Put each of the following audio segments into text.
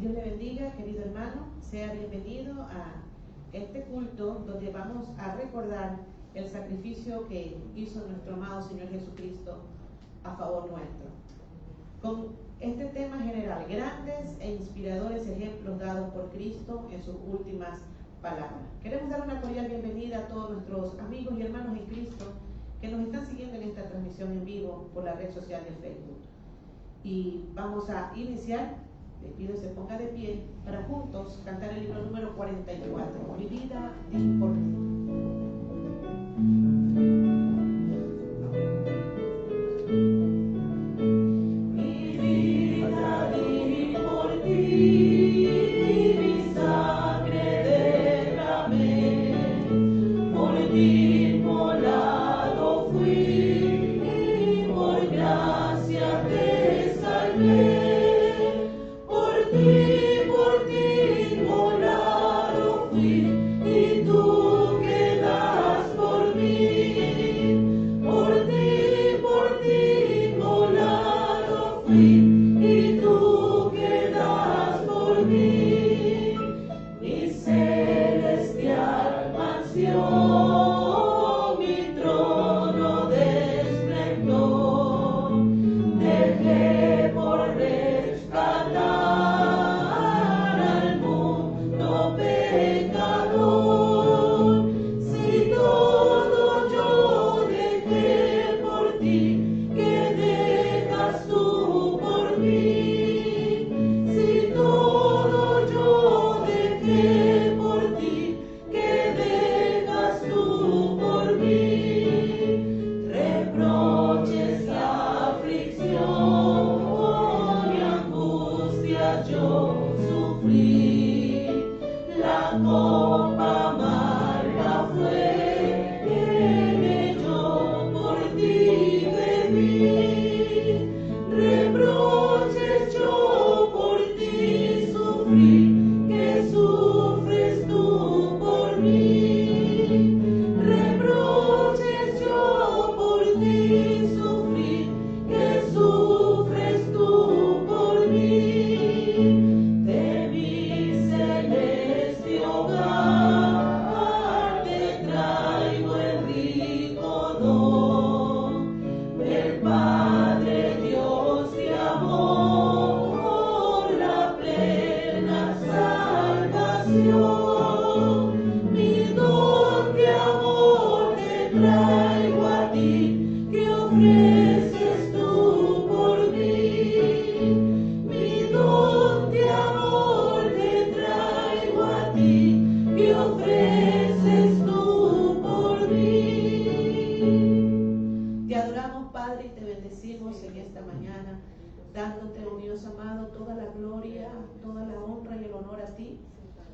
Dios le bendiga, querido hermano. Sea bienvenido a este culto donde vamos a recordar el sacrificio que hizo nuestro amado Señor Jesucristo a favor nuestro. Con este tema general, grandes e inspiradores ejemplos dados por Cristo en sus últimas palabras. Queremos dar una cordial bienvenida a todos nuestros amigos y hermanos en Cristo que nos están siguiendo en esta transmisión en vivo por la red social de Facebook. Y vamos a iniciar. Le pido que se ponga de pie para juntos cantar el libro número 44, Mi vida di por ti.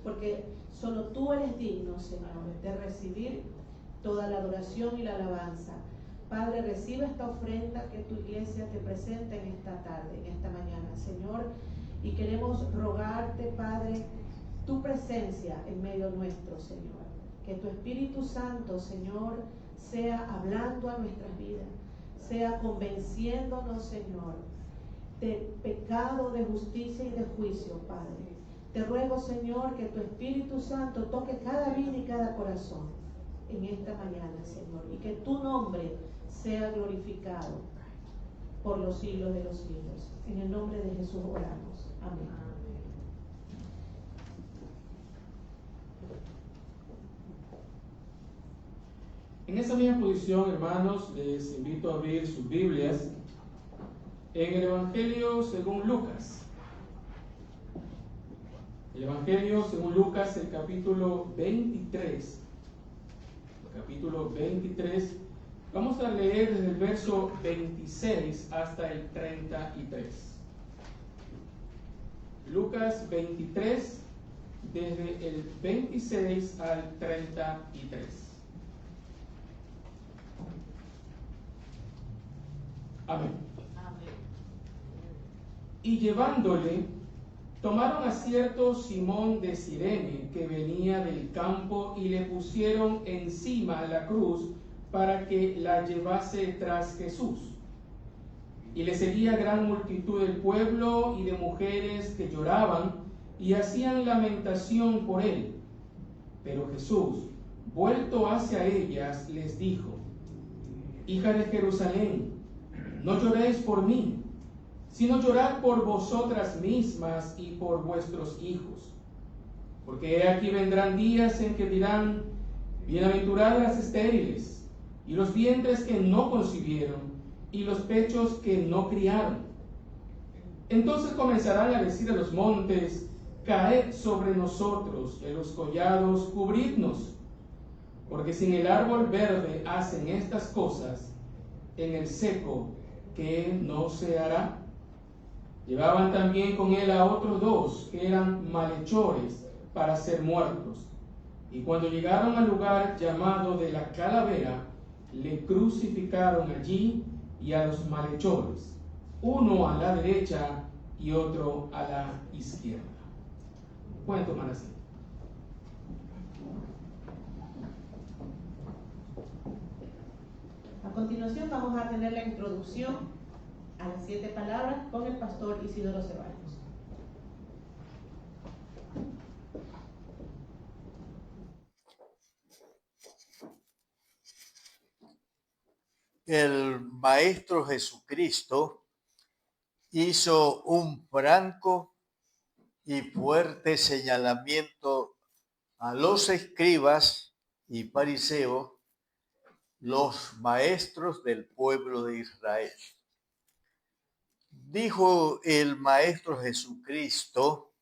Porque solo tú eres digno, Señor, de recibir toda la adoración y la alabanza. Padre, recibe esta ofrenda que tu iglesia te presenta en esta tarde, en esta mañana, Señor, y queremos rogarte, Padre, tu presencia en medio nuestro, Señor. Que tu Espíritu Santo, Señor, sea hablando a nuestras vidas, sea convenciéndonos, Señor, de pecado, de justicia y de juicio, Padre. Te ruego, Señor, que tu Espíritu Santo toque cada vida y cada corazón en esta mañana, Señor, y que tu nombre sea glorificado por los siglos de los siglos. En el nombre de Jesús oramos. Amén. En esa misma posición, hermanos, les invito a abrir sus Biblias en el Evangelio según Lucas. El Evangelio según Lucas, el capítulo 23. Capítulo 23. Vamos a leer desde el verso 26 hasta el 33. Lucas 23, desde el 26 al 33. Amén. Y llevándole, tomaron a cierto Simón de Cirene, que venía del campo, y le pusieron encima la cruz para que la llevase tras Jesús. Y le seguía gran multitud del pueblo y de mujeres que lloraban y hacían lamentación por él. Pero Jesús, vuelto hacia ellas, les dijo: Hija de Jerusalén, no lloréis por mí, sino llorad por vosotras mismas y por vuestros hijos. Porque he aquí vendrán días en que dirán: bienaventuradas las estériles, y los vientres que no concibieron, y los pechos que no criaron. Entonces comenzarán a decir a los montes: caed sobre nosotros, y a los collados cubridnos. Porque si en el árbol verde hacen estas cosas, en el seco, ¿qué no se hará? Llevaban también con él a otros dos, que eran malhechores, para ser muertos. Y cuando llegaron al lugar llamado de la Calavera, le crucificaron allí y a los malhechores, uno a la derecha y otro a la izquierda. Pueden tomar así. A continuación vamos a tener la introducción a las 7 palabras con el pastor Isidoro Ceballos. El Maestro Jesucristo hizo un franco y fuerte señalamiento a los escribas y fariseos, los maestros del pueblo de Israel. Dijo el Maestro Jesucristo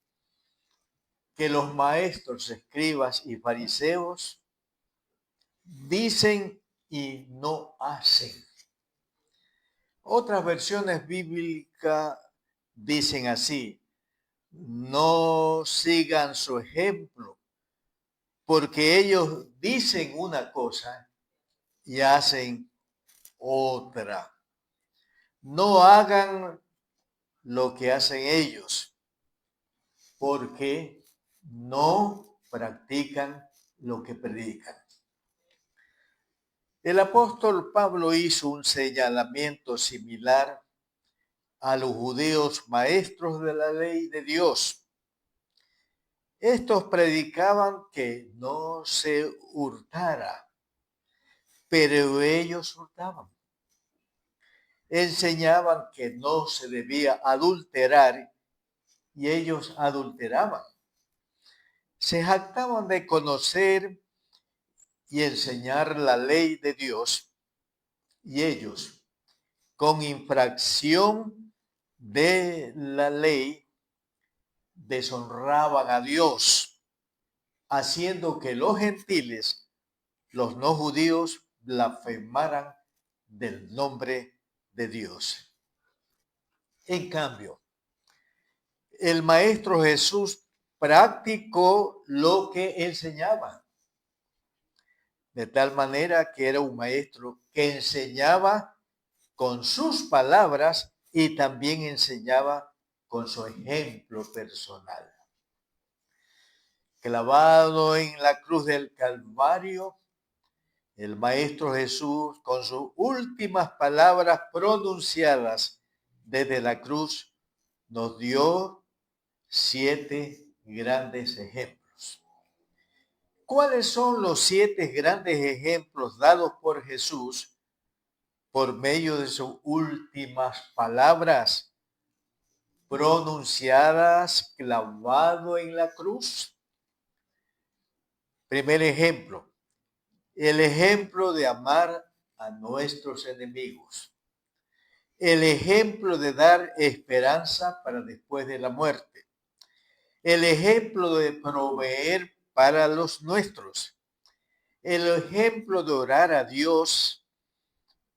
que los maestros, escribas y fariseos dicen y no hacen. Otras versiones bíblicas dicen así: no sigan su ejemplo, porque ellos dicen una cosa y hacen otra. No hagan lo que hacen ellos, porque no practican lo que predican. El apóstol Pablo hizo un señalamiento similar a los judíos maestros de la ley de Dios. Estos predicaban que no se hurtara, pero ellos hurtaban. Enseñaban que no se debía adulterar y ellos adulteraban. Se jactaban de conocer y enseñar la ley de Dios y ellos, con infracción de la ley, deshonraban a Dios, haciendo que los gentiles, los no judíos, blasfemaran del nombre de Dios. En cambio, el Maestro Jesús practicó lo que enseñaba, de tal manera que era un maestro que enseñaba con sus palabras y también enseñaba con su ejemplo personal. Clavado en la cruz del Calvario, el Maestro Jesús, con sus últimas palabras pronunciadas desde la cruz, nos dio 7 grandes ejemplos. ¿Cuáles son los 7 grandes ejemplos dados por Jesús por medio de sus últimas palabras pronunciadas clavado en la cruz? Primer ejemplo, el ejemplo de amar a nuestros enemigos. El ejemplo de dar esperanza para después de la muerte. El ejemplo de proveer para los nuestros. El ejemplo de orar a Dios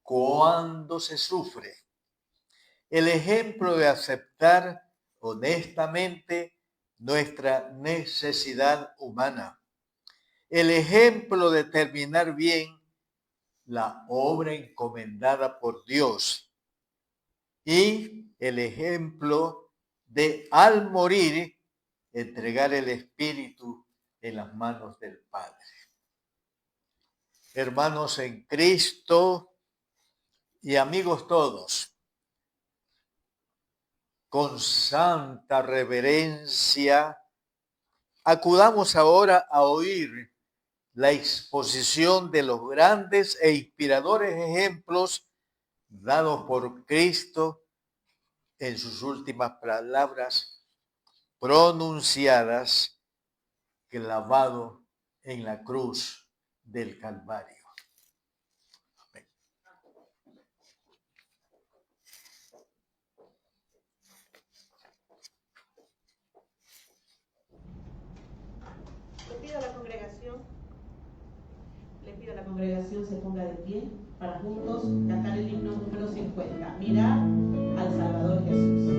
cuando se sufre. El ejemplo de aceptar honestamente nuestra necesidad humana. El ejemplo de terminar bien la obra encomendada por Dios. Y el ejemplo de, al morir, entregar el espíritu en las manos del Padre. Hermanos en Cristo y amigos todos, con santa reverencia Acudamos ahora a oír la exposición de los grandes e inspiradores ejemplos dados por Cristo en sus últimas palabras pronunciadas, clavado en la cruz del Calvario. Amén. Le pido a la congregación se ponga de pie para juntos cantar el himno número 50. Mirad al Salvador Jesús.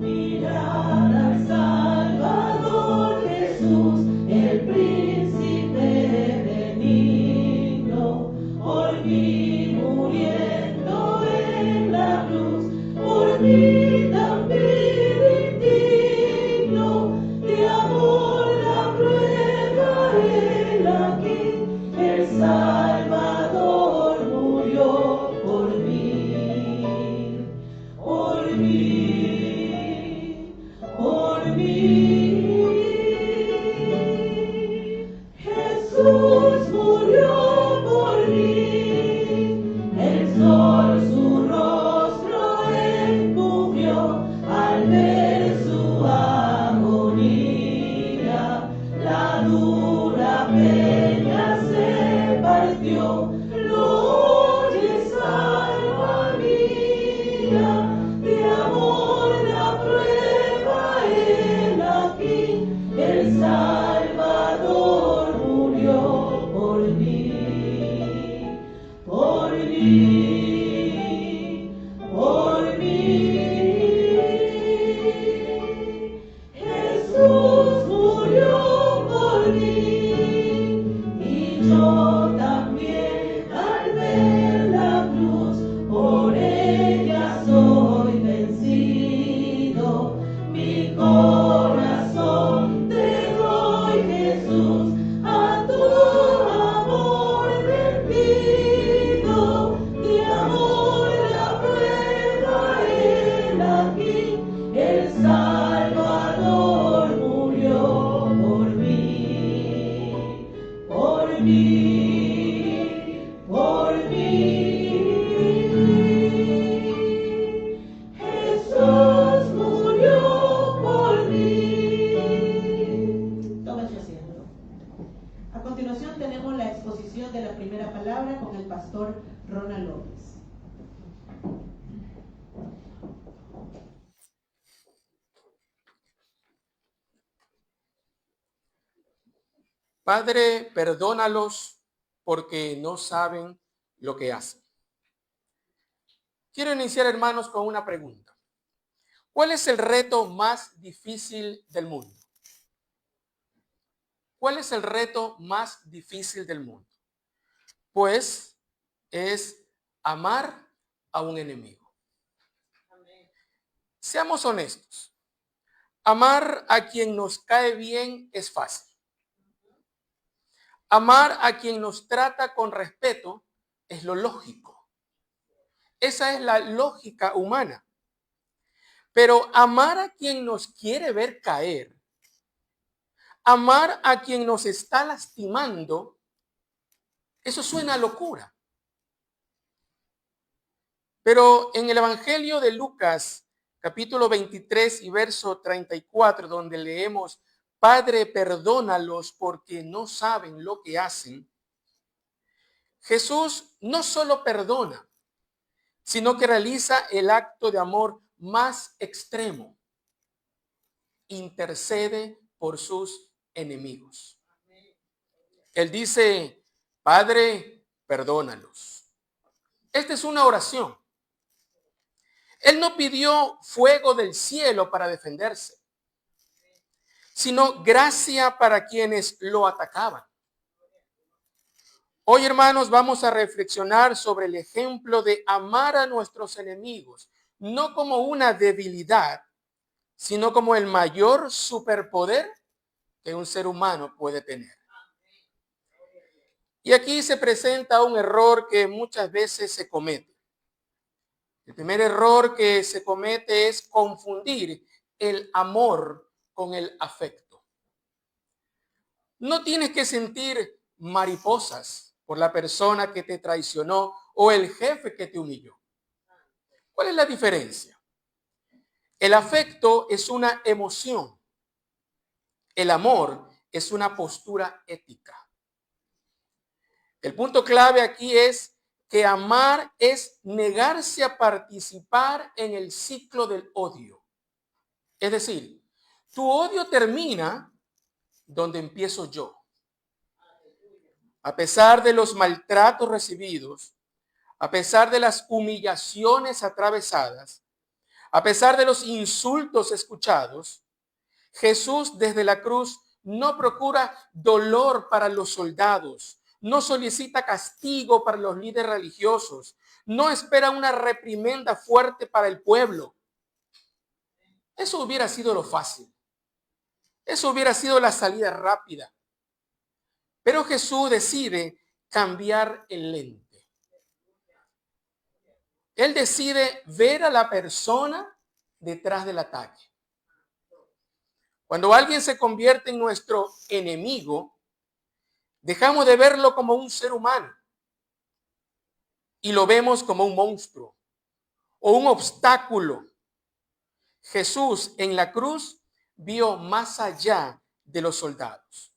Mirad al Salvador Jesús, el príncipe benigno, por mí muriendo en la cruz, por mí también indigno de amor la prueba él aquí, el Salvador murió por mí, por mí, por mí. Jesús murió por mí, el sol su rostro encubrió al ver su agonía, la dura peña se partió, lo oyes, alma mía, de amor la prueba él aquí, el Salvador murió por mí, por mí, por mí. Jesús murió por mí y yo también al ver la cruz, por ella soy vencido. Mi corazón te doy, Jesús, a tu amor rendido, de amor la prueba él aquí, el Salvador murió por mí, por mí, por mí. Jesús murió por mí. Tome su asiento. A continuación tenemos la exposición de la primera palabra con el pastor Ronald López. Padre, perdónalos porque no saben lo que hacen. Quiero iniciar, hermanos, con una pregunta. ¿Cuál es el reto más difícil del mundo? ¿Cuál es el reto más difícil del mundo? Pues es amar a un enemigo. Seamos honestos. Amar a quien nos cae bien es fácil. Amar a quien nos trata con respeto es lo lógico. Esa es la lógica humana. Pero amar a quien nos quiere ver caer, amar a quien nos está lastimando, eso suena a locura. Pero en el Evangelio de Lucas, capítulo 23 y verso 34, donde leemos, Padre, perdónalos porque no saben lo que hacen, Jesús no solo perdona, sino que realiza el acto de amor más extremo. Intercede por sus enemigos. Él dice, Padre, perdónalos. Esta es una oración. Él no pidió fuego del cielo para defenderse, sino gracia para quienes lo atacaban. Hoy, hermanos, vamos a reflexionar sobre el ejemplo de amar a nuestros enemigos, no como una debilidad, sino como el mayor superpoder que un ser humano puede tener. Y aquí se presenta un error que muchas veces se comete. El primer error que se comete es confundir el amor con el afecto. No tienes que sentir mariposas por la persona que te traicionó o el jefe que te humilló. ¿Cuál es la diferencia? El afecto es una emoción. El amor es una postura ética. El punto clave aquí es que amar es negarse a participar en el ciclo del odio. Es decir, tu odio termina donde empiezo yo. A pesar de los maltratos recibidos, a pesar de las humillaciones atravesadas, a pesar de los insultos escuchados, Jesús desde la cruz no procura dolor para los soldados, no solicita castigo para los líderes religiosos, no espera una reprimenda fuerte para el pueblo. Eso hubiera sido lo fácil. Eso hubiera sido la salida rápida. Pero Jesús decide cambiar el lente. Él decide ver a la persona detrás del ataque. Cuando alguien se convierte en nuestro enemigo, dejamos de verlo como un ser humano y lo vemos como un monstruo o un obstáculo. Jesús en la cruz vio más allá de los soldados.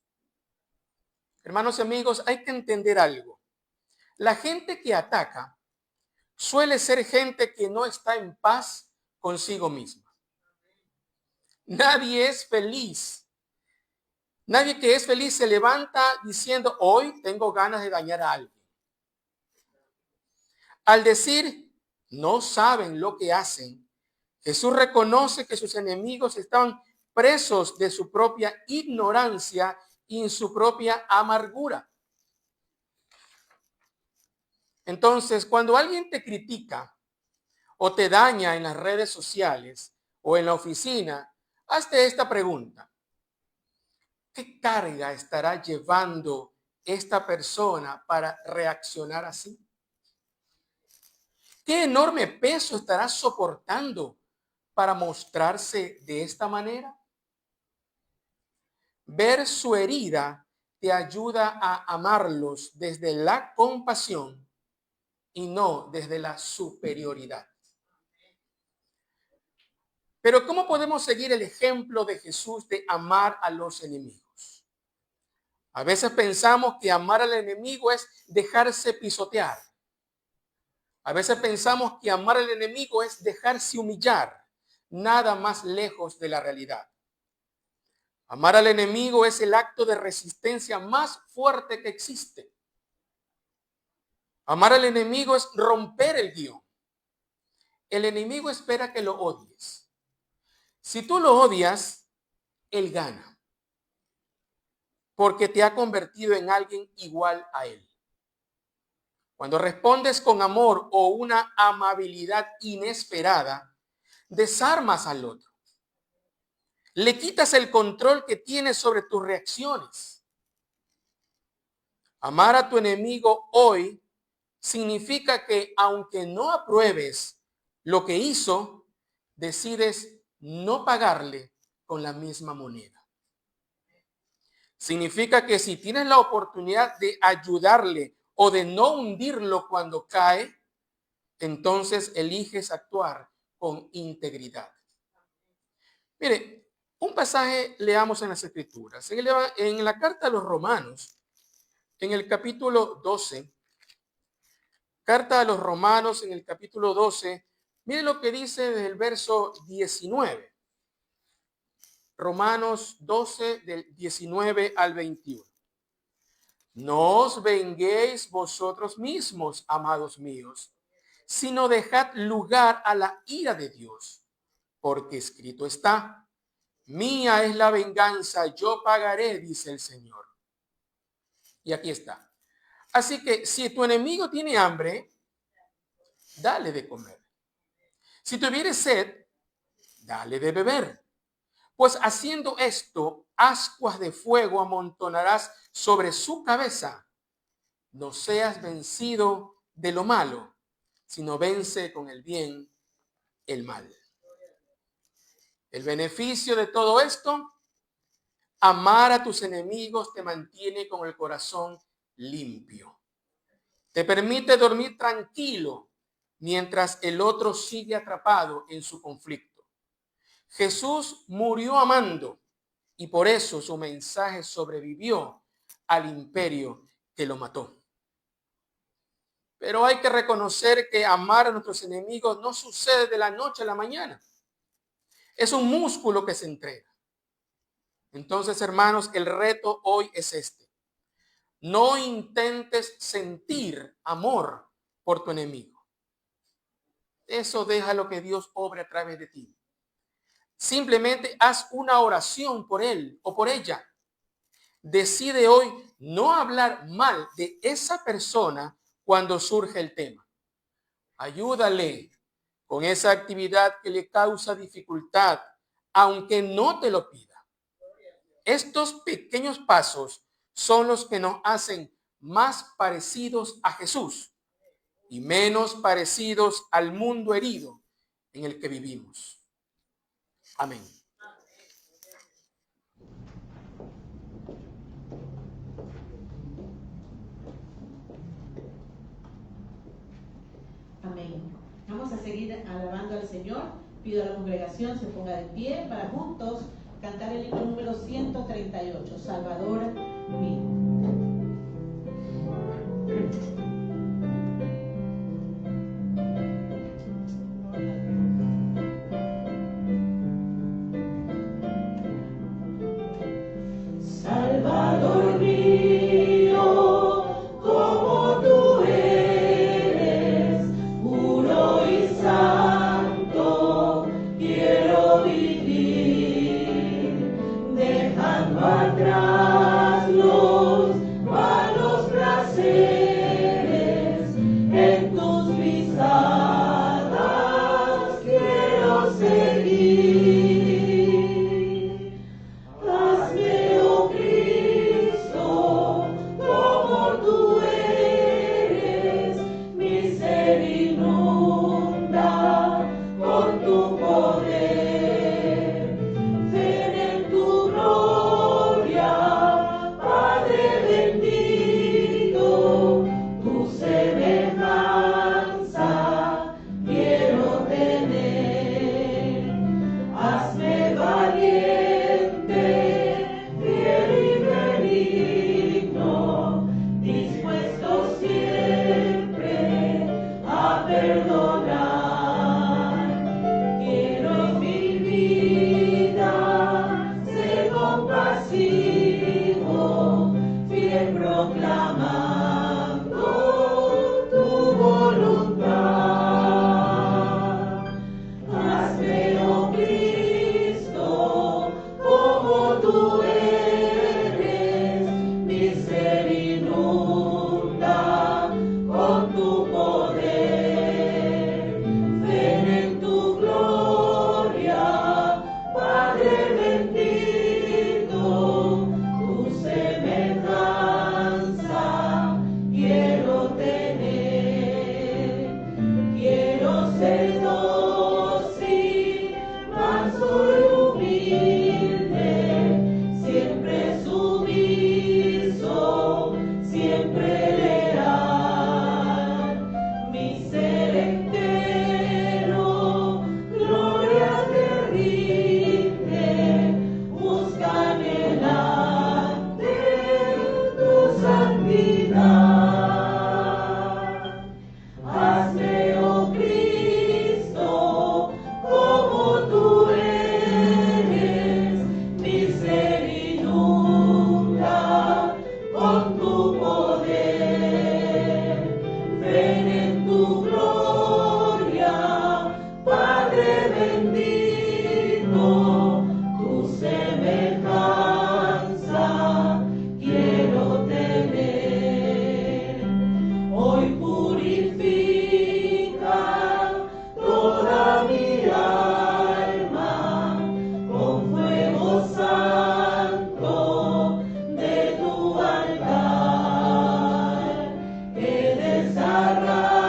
Hermanos y amigos, hay que entender algo. La gente que ataca suele ser gente que no está en paz consigo misma. Nadie es feliz. Nadie que es feliz se levanta diciendo, hoy tengo ganas de dañar a alguien. Al decir, no saben lo que hacen, Jesús reconoce que sus enemigos estaban presos de su propia ignorancia y en su propia amargura. Entonces, cuando alguien te critica o te daña en las redes sociales o en la oficina, hazte esta pregunta. ¿Qué carga estará llevando esta persona para reaccionar así? ¿Qué enorme peso estará soportando para mostrarse de esta manera? Ver su herida te ayuda a amarlos desde la compasión y no desde la superioridad. Pero ¿cómo podemos seguir el ejemplo de Jesús de amar a los enemigos? A veces pensamos que amar al enemigo es dejarse pisotear. A veces pensamos que amar al enemigo es dejarse humillar. Nada más lejos de la realidad. Amar al enemigo es el acto de resistencia más fuerte que existe. Amar al enemigo es romper el guión. El enemigo espera que lo odies. Si tú lo odias, él gana. Porque te ha convertido en alguien igual a él. Cuando respondes con amor o una amabilidad inesperada, desarmas al otro. Le quitas el control que tienes sobre tus reacciones. Amar a tu enemigo hoy significa que aunque no apruebes lo que hizo, decides no pagarle con la misma moneda. Significa que si tienes la oportunidad de ayudarle o de no hundirlo cuando cae, entonces eliges actuar con integridad. Mire, un pasaje leamos en las Escrituras. En la carta a los Romanos, en el capítulo 12, carta a los Romanos en el capítulo 12, mire lo que dice desde el verso 19. Romanos 12, del 19 al 21. No os venguéis vosotros mismos, amados míos, sino dejad lugar a la ira de Dios, porque escrito está, mía es la venganza, yo pagaré, dice el Señor. Y aquí está. Así que si tu enemigo tiene hambre, dale de comer. Si tuviere sed, dale de beber. Pues haciendo esto, ascuas de fuego amontonarás sobre su cabeza. No seas vencido de lo malo, sino vence con el bien el mal. El beneficio de todo esto: amar a tus enemigos te mantiene con el corazón limpio. Te permite dormir tranquilo mientras el otro sigue atrapado en su conflicto. Jesús murió amando y por eso su mensaje sobrevivió al imperio que lo mató. Pero hay que reconocer que amar a nuestros enemigos no sucede de la noche a la mañana. Es un músculo que se entrena. Entonces, hermanos, el reto hoy es este: no intentes sentir amor por tu enemigo. Eso deja lo que Dios obre a través de ti. Simplemente haz una oración por él o por ella. Decide hoy no hablar mal de esa persona cuando surge el tema. Ayúdale con esa actividad que le causa dificultad, aunque no te lo pida. Estos pequeños pasos son los que nos hacen más parecidos a Jesús y menos parecidos al mundo herido en el que vivimos. Amén. Amén. Vamos a seguir alabando al Señor. Pido a la congregación se ponga de pie para juntos cantar el himno número 138, Salvador mío. Salvador mío, como tú eres, puro y santo, quiero vivir, dejando atrás los malos placeres, en tus pisadas quiero seguir. Hazme, oh Cristo, como tú eres, mi ser inunda con tu poder. Ven en tu gloria, Padre bendito, tu semejanza quiero tener. Hazme valiente, fiel y benigno, dispuesto siempre a perdonar. Quiero en mi vida ser compasivo, fiel proclamando tu voluntad. Hazme, oh Cristo, como tú eres, mi ser inunda con tu poder. Ven en tu gloria, Padre bendito, tu semejanza quiero tener. Quiero ser dócil, manso y humilde, siempre sumiso, siempre leal. Mi ser entero, gloria te rinde, busca anhelante tu santidad. Hazme, oh Cristo, como tú eres, mi ser inunda con tu poder. Ven en tu gloria, Padre bendito, tu semejanza quiero tener. Hoy purifica toda mi alma con fuego santo de tu altar, que desarraigue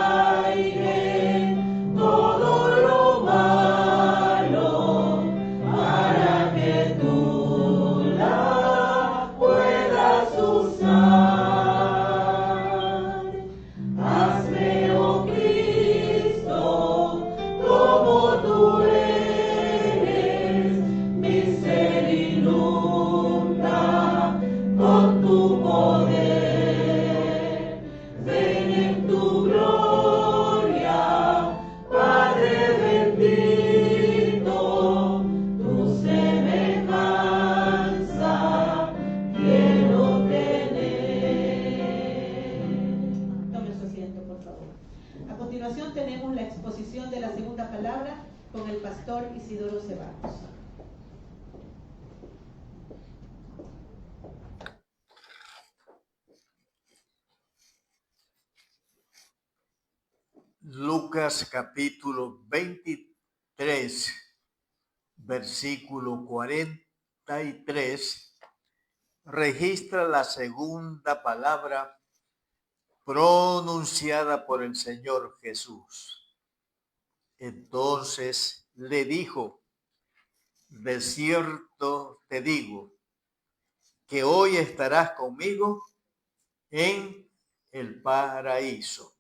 con el pastor Isidoro Ceballos. Lucas capítulo 23, versículo 43, registra la segunda palabra pronunciada por el Señor Jesús. Entonces le dijo: de cierto te digo que hoy estarás conmigo en el paraíso.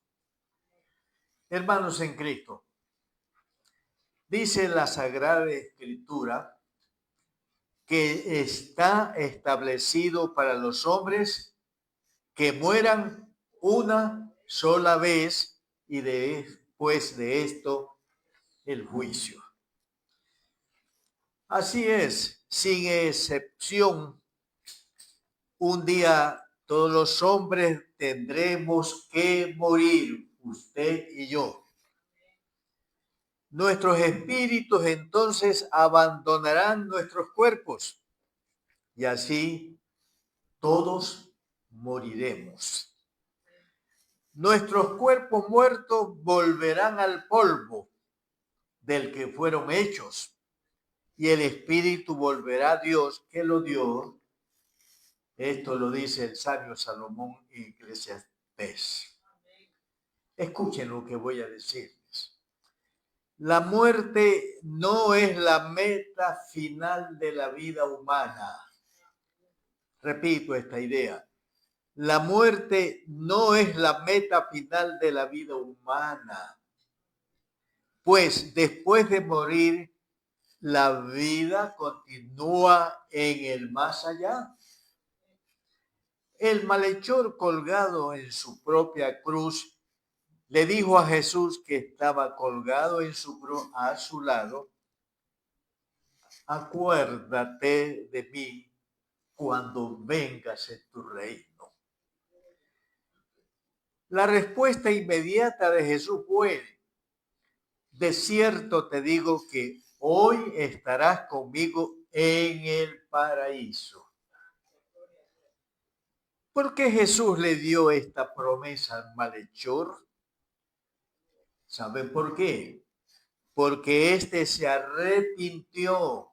Hermanos en Cristo, dice la Sagrada Escritura que está establecido para los hombres que mueran una sola vez y después de esto el juicio. Así es, sin excepción, un día todos los hombres tendremos que morir, usted y yo. Nuestros espíritus entonces abandonarán nuestros cuerpos y así todos moriremos. Nuestros cuerpos muertos volverán al polvo del que fueron hechos y el espíritu volverá a Dios que lo dio. Esto lo dice el sabio Salomón en Eclesiastés. Escuchen lo que voy a decirles. La muerte no es la meta final de la vida humana. Repito esta idea. La muerte no es la meta final de la vida humana. Pues después de morir, la vida continúa en el más allá. El malhechor colgado en su propia cruz le dijo a Jesús, que estaba colgado en su cruz a su lado: acuérdate de mí cuando vengas en tu reino. La respuesta inmediata de Jesús fue: de cierto te digo que hoy estarás conmigo en el paraíso. ¿Por qué Jesús le dio esta promesa al malhechor? ¿Saben por qué? Porque éste se arrepintió,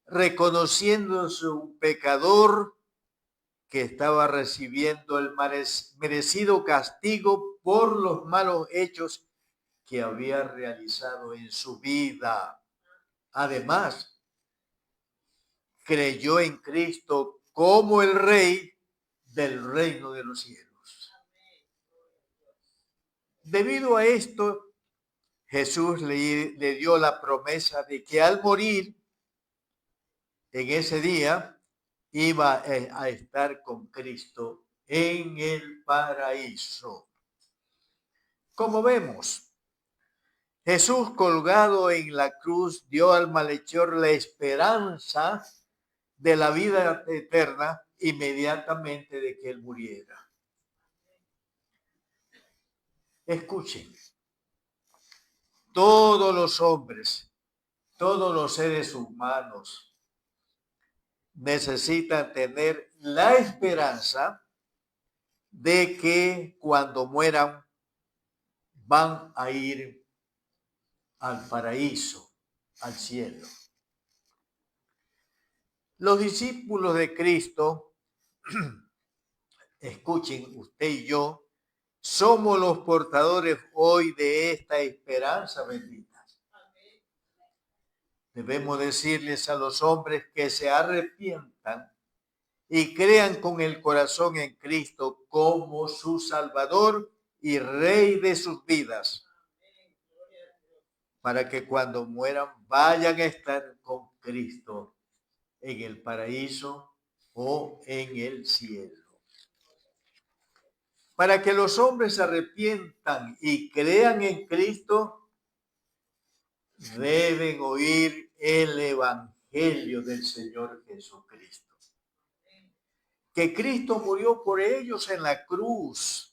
reconociendo su pecador, que estaba recibiendo el merecido castigo por los malos hechos que había realizado en su vida. Además, creyó en Cristo como el Rey del reino de los cielos. Debido a esto, Jesús le dio la promesa de que al morir en ese día iba a estar con Cristo en el paraíso. Como vemos, Jesús colgado en la cruz dio al malhechor la esperanza de la vida eterna inmediatamente de que él muriera. Escuchen, todos los hombres, todos los seres humanos necesitan tener la esperanza de que cuando mueran van a ir al paraíso, al cielo. Los discípulos de Cristo, escuchen, usted y yo, somos los portadores hoy de esta esperanza bendita. Debemos decirles a los hombres que se arrepientan y crean con el corazón en Cristo como su Salvador y Rey de sus vidas, para que cuando mueran vayan a estar con Cristo en el paraíso o en el cielo. Para que los hombres se arrepientan y crean en Cristo, deben oír el Evangelio del Señor Jesucristo. Que Cristo murió por ellos en la cruz.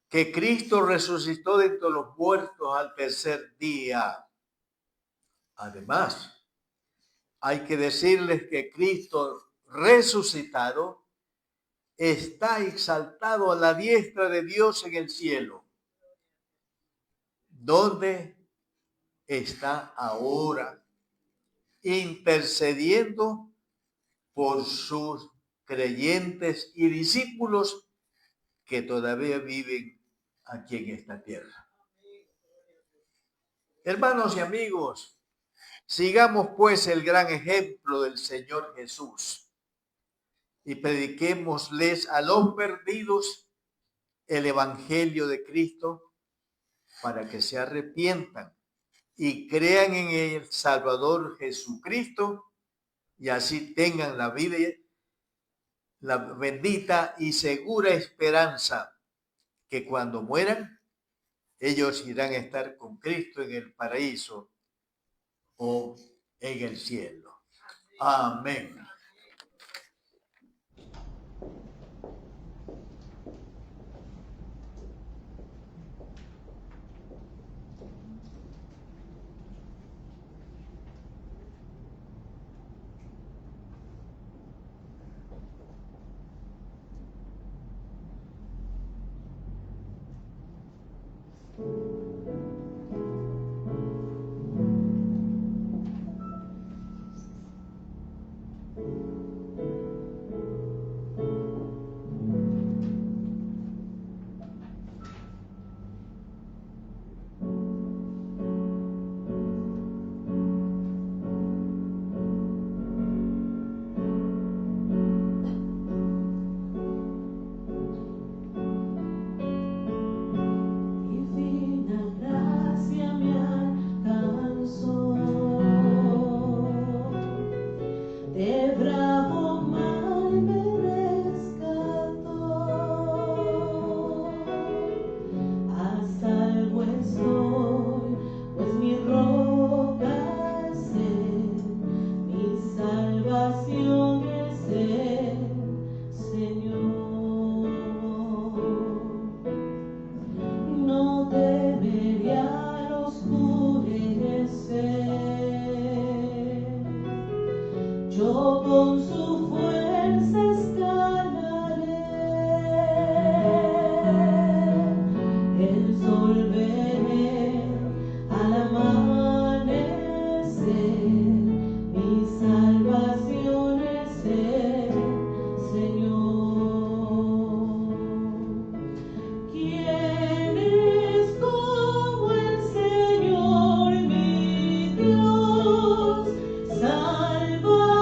que Cristo resucitó de entre los muertos al tercer día. Además, hay que decirles que Cristo resucitado está exaltado a la diestra de Dios en el cielo, donde está ahora intercediendo por sus creyentes y discípulos que todavía viven aquí en esta tierra. Hermanos y amigos, sigamos pues el gran ejemplo del Señor Jesús y prediquémosles a los perdidos el evangelio de Cristo para que se arrepientan y crean en el Salvador Jesucristo y así tengan la vida, la bendita y segura esperanza que cuando mueran, ellos irán a estar con Cristo en el paraíso o en el cielo. Amén. Salvador.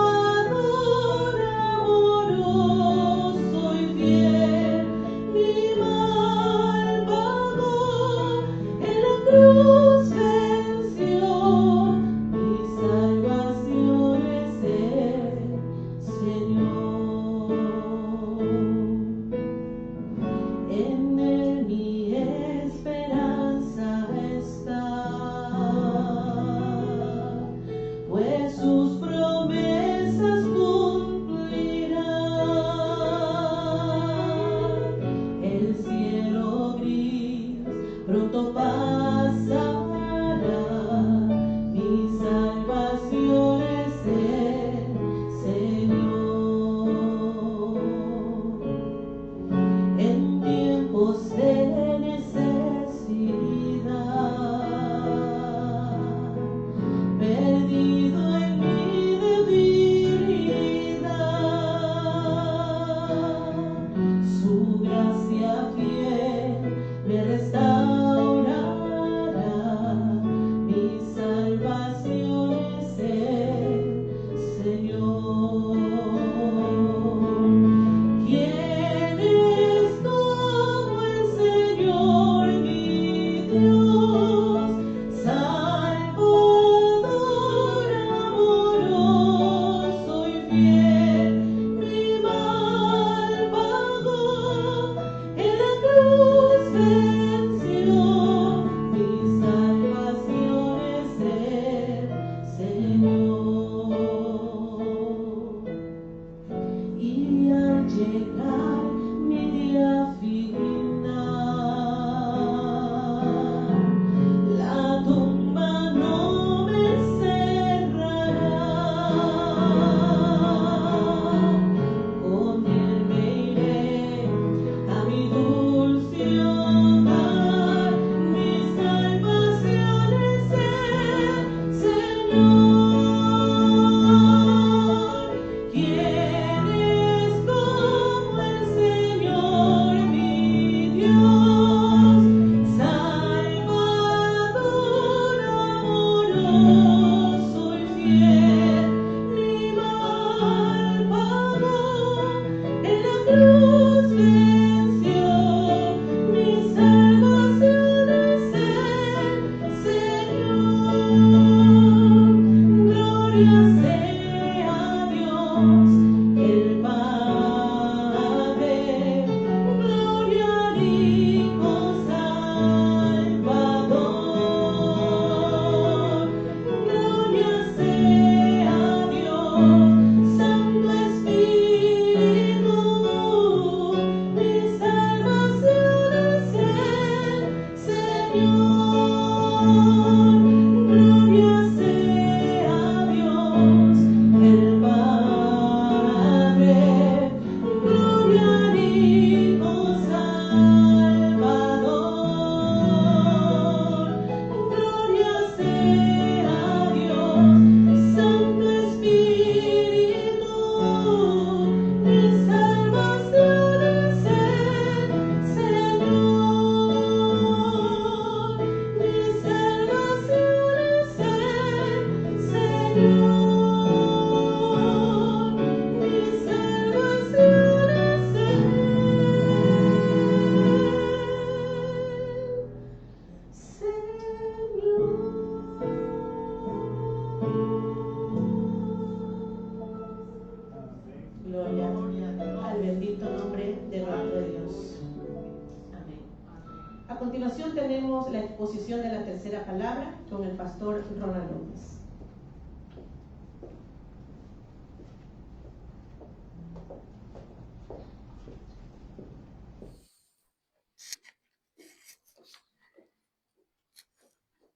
la palabra con el pastor Ronald López.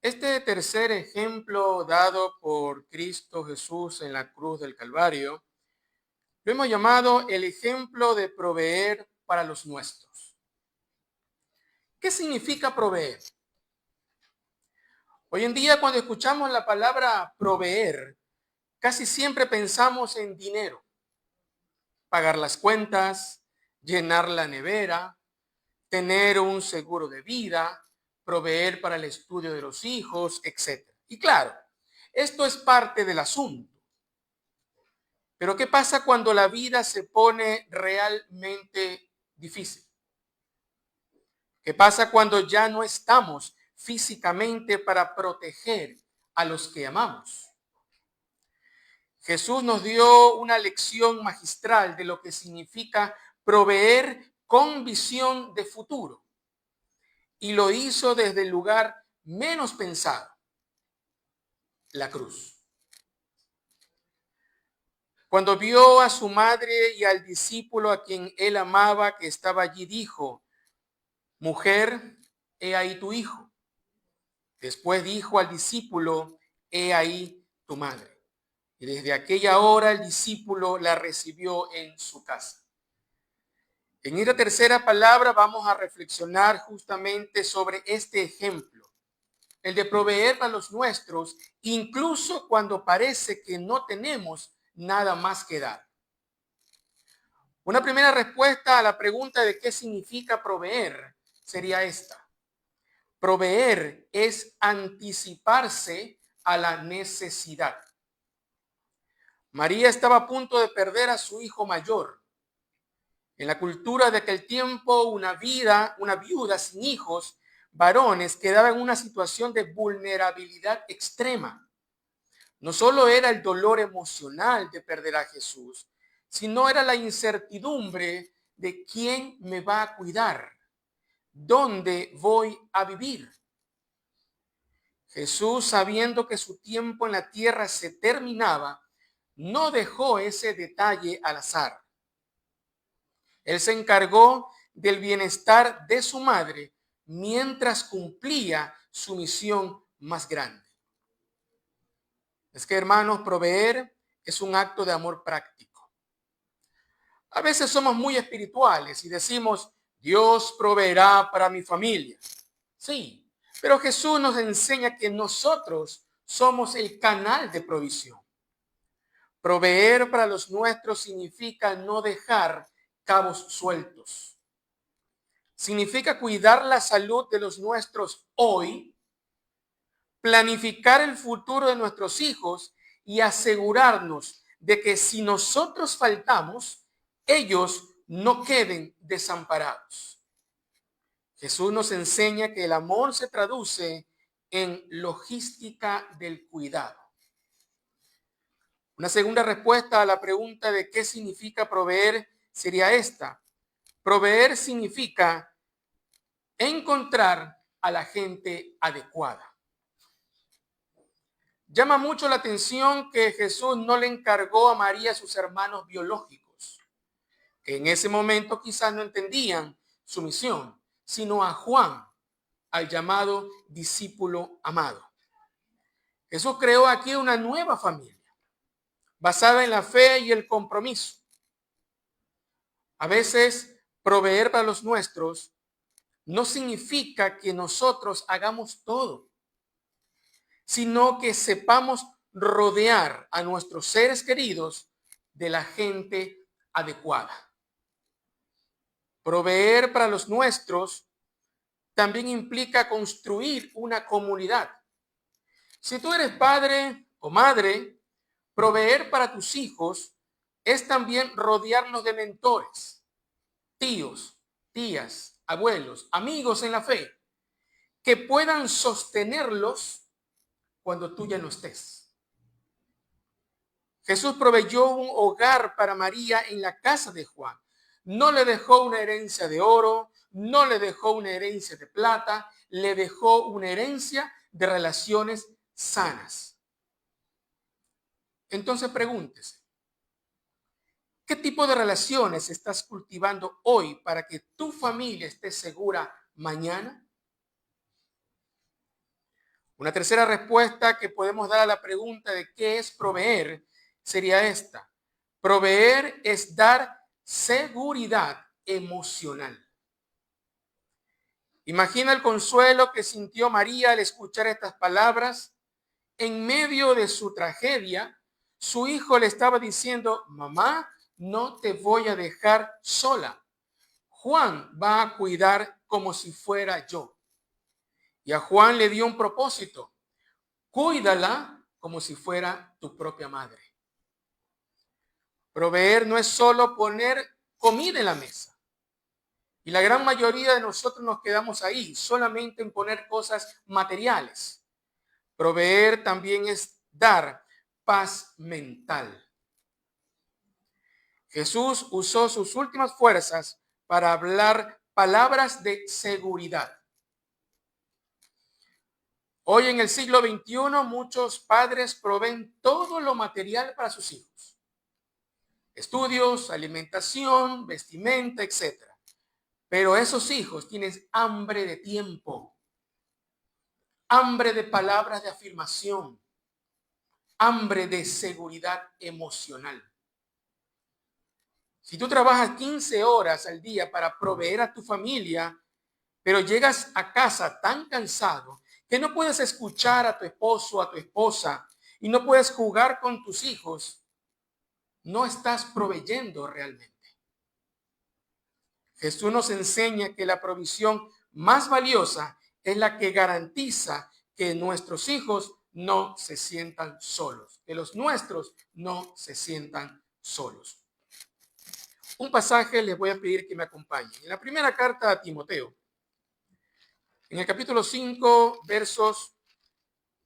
Este tercer ejemplo dado por Cristo Jesús en la cruz del Calvario, lo hemos llamado el ejemplo de proveer para los nuestros. ¿Qué significa proveer? Hoy en día, cuando escuchamos la palabra proveer, casi siempre pensamos en dinero, pagar las cuentas, llenar la nevera, tener un seguro de vida, proveer para el estudio de los hijos, etc. Y claro, esto es parte del asunto. Pero ¿qué pasa cuando la vida se pone realmente difícil? ¿Qué pasa cuando ya no estamos físicamente para proteger a los que amamos? Jesús nos dio una lección magistral de lo que significa proveer con visión de futuro. Y lo hizo desde el lugar menos pensado, la cruz. Cuando vio a su madre y al discípulo a quien él amaba que estaba allí, dijo: mujer, he ahí tu hijo. Después dijo al discípulo: he ahí tu madre. Y desde aquella hora el discípulo la recibió en su casa. En esta tercera palabra vamos a reflexionar justamente sobre este ejemplo, el de proveer para los nuestros, incluso cuando parece que no tenemos nada más que dar. Una primera respuesta a la pregunta de qué significa proveer sería esta: proveer es anticiparse a la necesidad. María estaba a punto de perder a su hijo mayor. En la cultura de aquel tiempo, una viuda sin hijos varones quedaba en una situación de vulnerabilidad extrema. No solo era el dolor emocional de perder a Jesús, sino era la incertidumbre de quién me va a cuidar, dónde voy a vivir. Jesús, sabiendo que su tiempo en la tierra se terminaba, no dejó ese detalle al azar. Él se encargó del bienestar de su madre mientras cumplía su misión más grande. Es que, hermanos, proveer es un acto de amor práctico. A veces somos muy espirituales y decimos: Dios proveerá para mi familia. Sí, pero Jesús nos enseña que nosotros somos el canal de provisión. Proveer para los nuestros significa no dejar cabos sueltos. Significa cuidar la salud de los nuestros hoy, planificar el futuro de nuestros hijos y asegurarnos de que si nosotros faltamos, ellos no queden desamparados. Jesús nos enseña que el amor se traduce en logística del cuidado. Una segunda respuesta a la pregunta de qué significa proveer sería esta: proveer significa encontrar a la gente adecuada. Llama mucho la atención que Jesús no le encargó a María a sus hermanos biológicos, que en ese momento quizás no entendían su misión, sino a Juan, al llamado discípulo amado. Jesús creó aquí una nueva familia, basada en la fe y el compromiso. A veces, proveer para los nuestros no significa que nosotros hagamos todo, sino que sepamos rodear a nuestros seres queridos de la gente adecuada. Proveer para los nuestros también implica construir una comunidad. Si tú eres padre o madre, proveer para tus hijos es también rodearnos de mentores, tíos, tías, abuelos, amigos en la fe, que puedan sostenerlos cuando tú ya no estés. Jesús proveyó un hogar para María en la casa de Juan. No le dejó una herencia de oro, no le dejó una herencia de plata, le dejó una herencia de relaciones sanas. Entonces pregúntese, ¿qué tipo de relaciones estás cultivando hoy para que tu familia esté segura mañana? Una tercera respuesta que podemos dar a la pregunta de qué es proveer sería esta. Proveer es dar seguridad emocional. Imagina el consuelo que sintió María al escuchar estas palabras. En medio de su tragedia, su hijo le estaba diciendo, mamá, no te voy a dejar sola. Juan va a cuidar como si fuera yo. Y a Juan le dio un propósito. Cuídala como si fuera tu propia madre. Proveer no es solo poner comida en la mesa. Y la gran mayoría de nosotros nos quedamos ahí, solamente en poner cosas materiales. Proveer también es dar paz mental. Jesús usó sus últimas fuerzas para hablar palabras de seguridad. Hoy en el siglo XXI muchos padres proveen todo lo material para sus hijos. Estudios, alimentación, vestimenta, etc. Pero esos hijos tienen hambre de tiempo, hambre de palabras de afirmación, hambre de seguridad emocional. Si tú trabajas 15 horas al día para proveer a tu familia, pero llegas a casa tan cansado que no puedes escuchar a tu esposo o a tu esposa y no puedes jugar con tus hijos, no estás proveyendo realmente. Jesús nos enseña que la provisión más valiosa es la que garantiza que nuestros hijos no se sientan solos, que los nuestros no se sientan solos. Un pasaje les voy a pedir que me acompañen. En la primera carta a Timoteo, en el capítulo 5, versos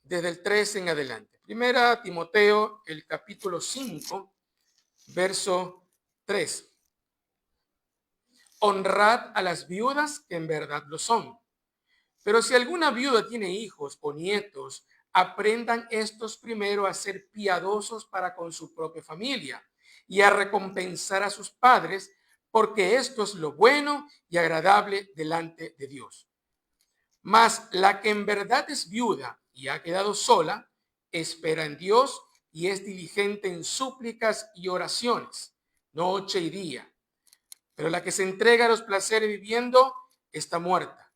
desde el 3 en adelante. Primera Timoteo, el capítulo 5, verso 3. Honrad a las viudas que en verdad lo son. Pero si alguna viuda tiene hijos o nietos, aprendan estos primero a ser piadosos para con su propia familia y a recompensar a sus padres, porque esto es lo bueno y agradable delante de Dios. Mas la que en verdad es viuda y ha quedado sola, espera en Dios y es diligente en súplicas y oraciones, noche y día. Pero la que se entrega a los placeres viviendo está muerta.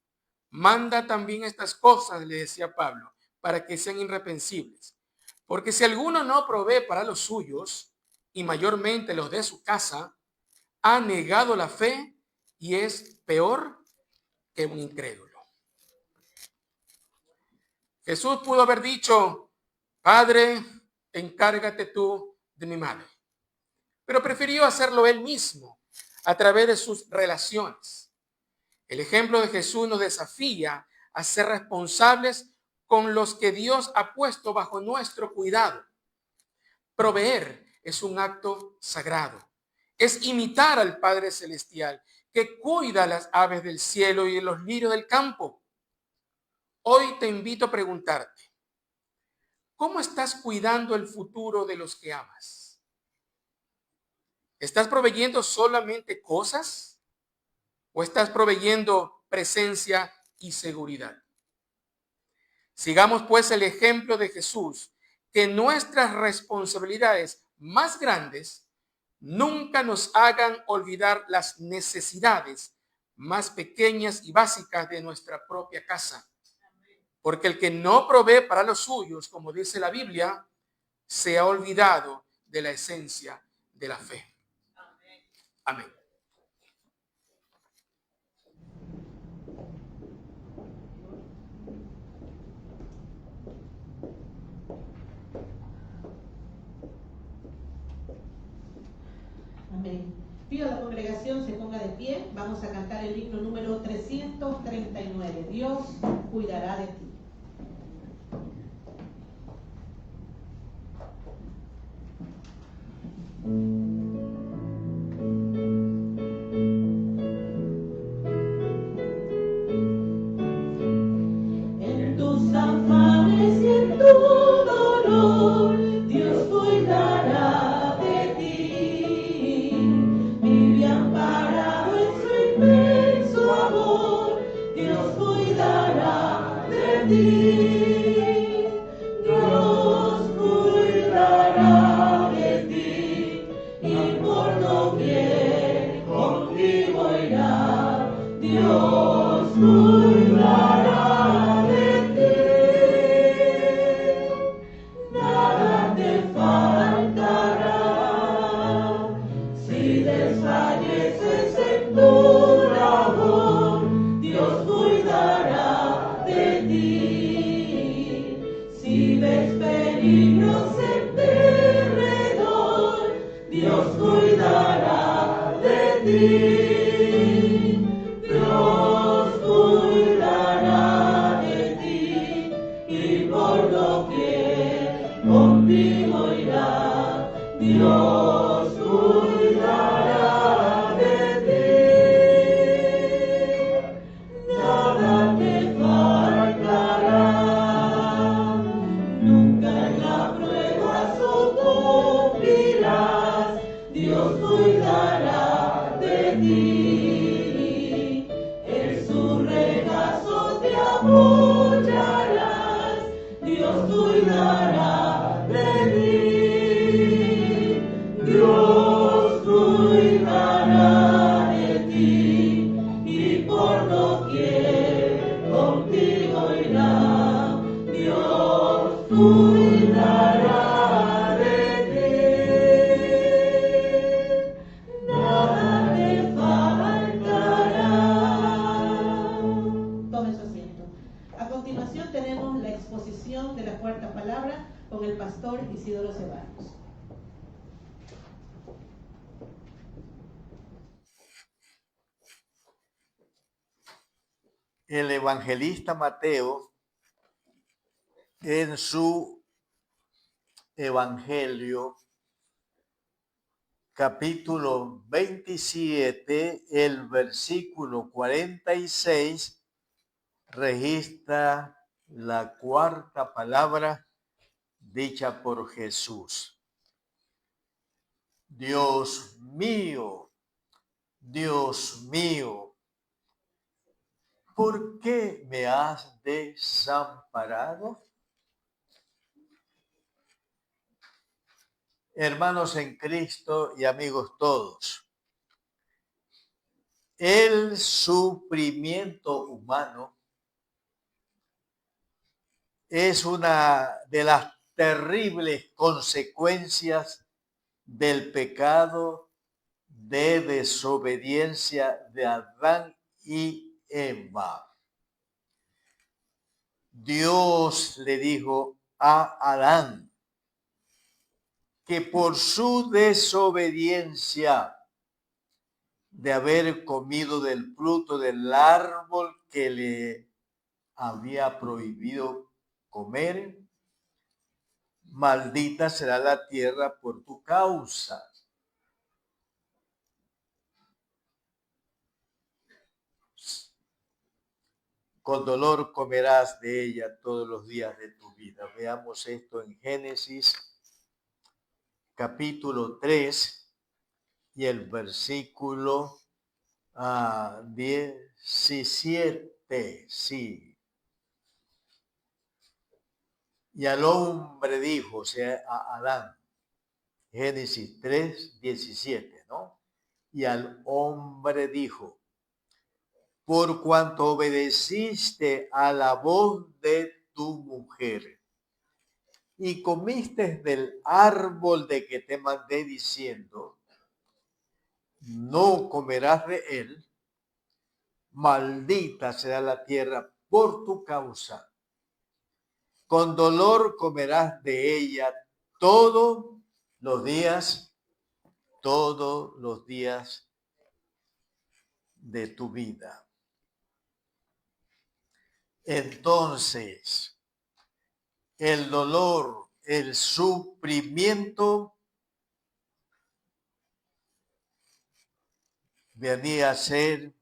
Manda también estas cosas, le decía Pablo, para que sean irreprensibles. Porque si alguno no provee para los suyos, y mayormente los de su casa, ha negado la fe y es peor que un incrédulo. Jesús pudo haber dicho, Padre, encárgate tú de mi madre. Pero prefirió hacerlo él mismo a través de sus relaciones. El ejemplo de Jesús nos desafía a ser responsables con los que Dios ha puesto bajo nuestro cuidado. Proveer es un acto sagrado. Es imitar al Padre Celestial que cuida las aves del cielo y los lirios del campo. Hoy te invito a preguntarte, ¿cómo estás cuidando el futuro de los que amas? ¿Estás proveyendo solamente cosas o estás proveyendo presencia y seguridad? Sigamos pues el ejemplo de Jesús, que nuestras responsabilidades más grandes nunca nos hagan olvidar las necesidades más pequeñas y básicas de nuestra propia casa. Porque el que no provee para los suyos, como dice la Biblia, se ha olvidado de la esencia de la fe. Amén. Amén. Pido a la congregación se ponga de pie. Vamos a cantar el himno número 339. Dios cuidará de ti. En tus afanes peligros en derredor, Dios cuidará de ti. Dios cuidará de ti y por doquier contigo irá. Dios cuidará de ti. Nada te faltará. Nunca en la prueba sucumbirás. Dios cuidará de ti. En su regazo te apoyarás. Dios cuidará de ti. Dios cuidará de ti. Y por doquier contigo irá. Dios cuidará de ti. Nada te faltará. Tome su asiento. A continuación tenemos la exposición de la cuarta palabra con el pastor Isidoro Ceballos. El evangelista Mateo, en su evangelio, capítulo 27, el versículo 46, registra la cuarta palabra dicha por Jesús. Dios mío, ¿por qué me has desamparado? Hermanos en Cristo y amigos todos, el sufrimiento humano es una de las terribles consecuencias del pecado de desobediencia de Adán y Eva. Dios le dijo a Adán que por su desobediencia de haber comido del fruto del árbol que le había prohibido comer, maldita será la tierra por tu causa. Con dolor comerás de ella todos los días de tu vida. Veamos esto en Génesis capítulo 3 y el versículo 17. Sí. Y al hombre dijo, o sea, a Adán, Génesis 3, 17, ¿no? Y al hombre dijo, por cuanto obedeciste a la voz de tu mujer y comiste del árbol de que te mandé diciendo, no comerás de él, maldita será la tierra por tu causa. Con dolor comerás de ella todos los días de tu vida. Entonces, el dolor, el sufrimiento venía a ser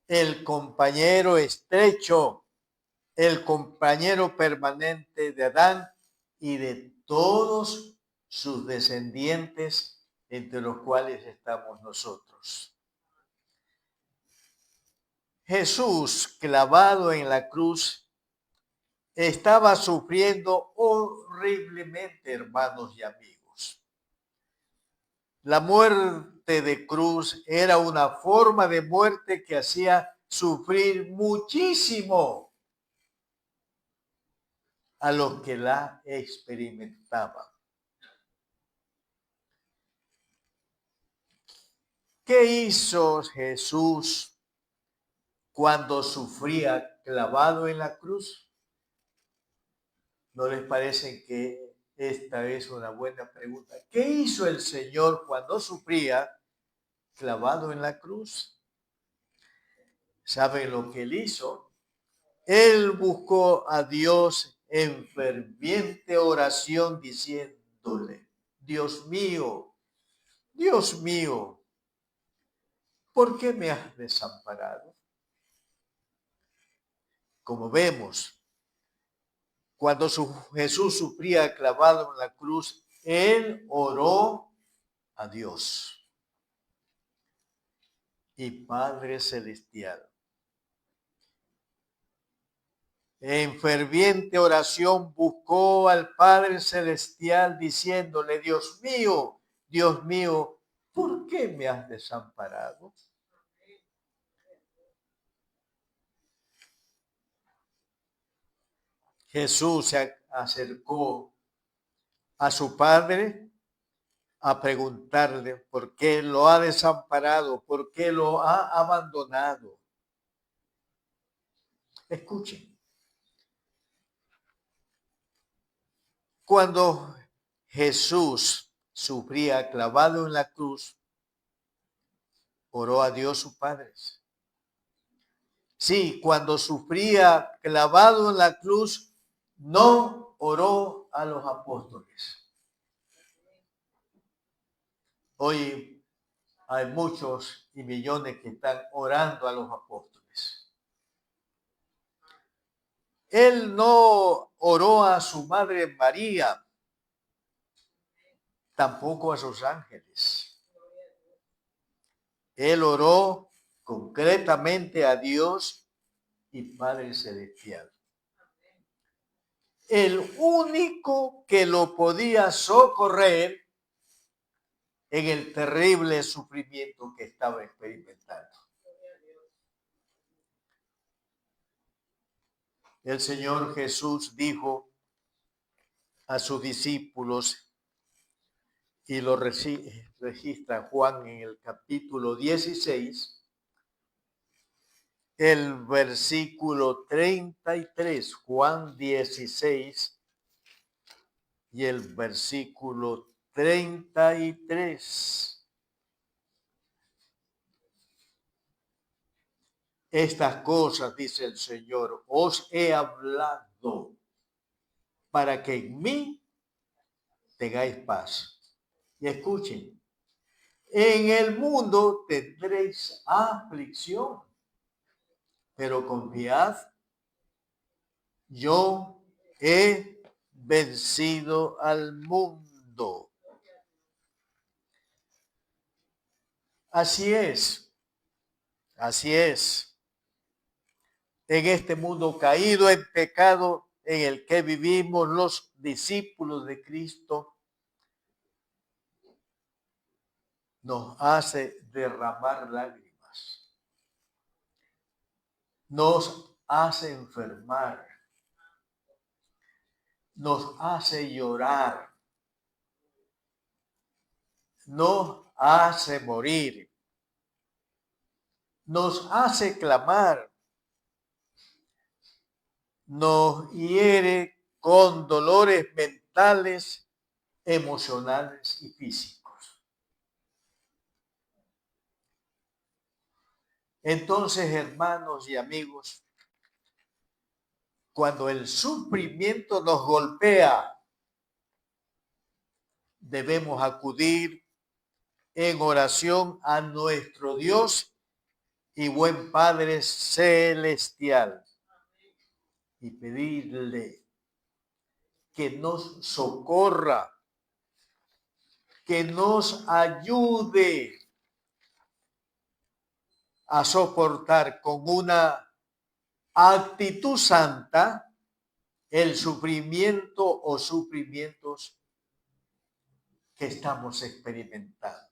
el compañero estrecho, el compañero permanente de Adán y de todos sus descendientes, entre los cuales estamos nosotros. Jesús, clavado en la cruz, estaba sufriendo horriblemente, hermanos y amigos. La muerte de cruz era una forma de muerte que hacía sufrir muchísimo a los que la experimentaban. ¿Qué hizo Jesús cuando sufría clavado en la cruz? ¿No les parece que esta es una buena pregunta? ¿Qué hizo el Señor cuando sufría clavado en la cruz? ¿Saben lo que él hizo? Él buscó a Dios en ferviente oración diciéndole, Dios mío, ¿por qué me has desamparado? Como vemos, cuando Jesús sufría clavado en la cruz, él oró a Dios. Y Padre Celestial, en ferviente oración buscó al Padre Celestial diciéndole, Dios mío, ¿por qué me has desamparado? Jesús se acercó a su Padre a preguntarle por qué lo ha desamparado, por qué lo ha abandonado. Escuchen, cuando Jesús sufría clavado en la cruz, oró a Dios su Padre. Sí, cuando sufría clavado en la cruz, no oró a los apóstoles. Hoy hay muchos y millones que están orando a los apóstoles. Él no oró a su madre María, tampoco a sus ángeles. Él oró concretamente a Dios y Padre Celestial. El único que lo podía socorrer en el terrible sufrimiento que estaba experimentando. El Señor Jesús dijo a sus discípulos, y lo registra Juan en el capítulo 16, el versículo 33, Juan 16 y el versículo 33. Estas cosas, dice el Señor, os he hablado para que en mí tengáis paz. Y escuchen, en el mundo tendréis aflicción, pero confiad, yo he vencido al mundo. Así es. En este mundo caído en pecado en el que vivimos los discípulos de Cristo, nos hace derramar lágrimas, nos hace enfermar, nos hace llorar, nos hace morir, nos hace clamar, nos hiere con dolores mentales, emocionales y físicos. Entonces, hermanos y amigos, cuando el sufrimiento nos golpea, debemos acudir en oración a nuestro Dios y buen Padre Celestial y pedirle que nos socorra, que nos ayude a soportar con una actitud santa el sufrimiento o sufrimientos que estamos experimentando.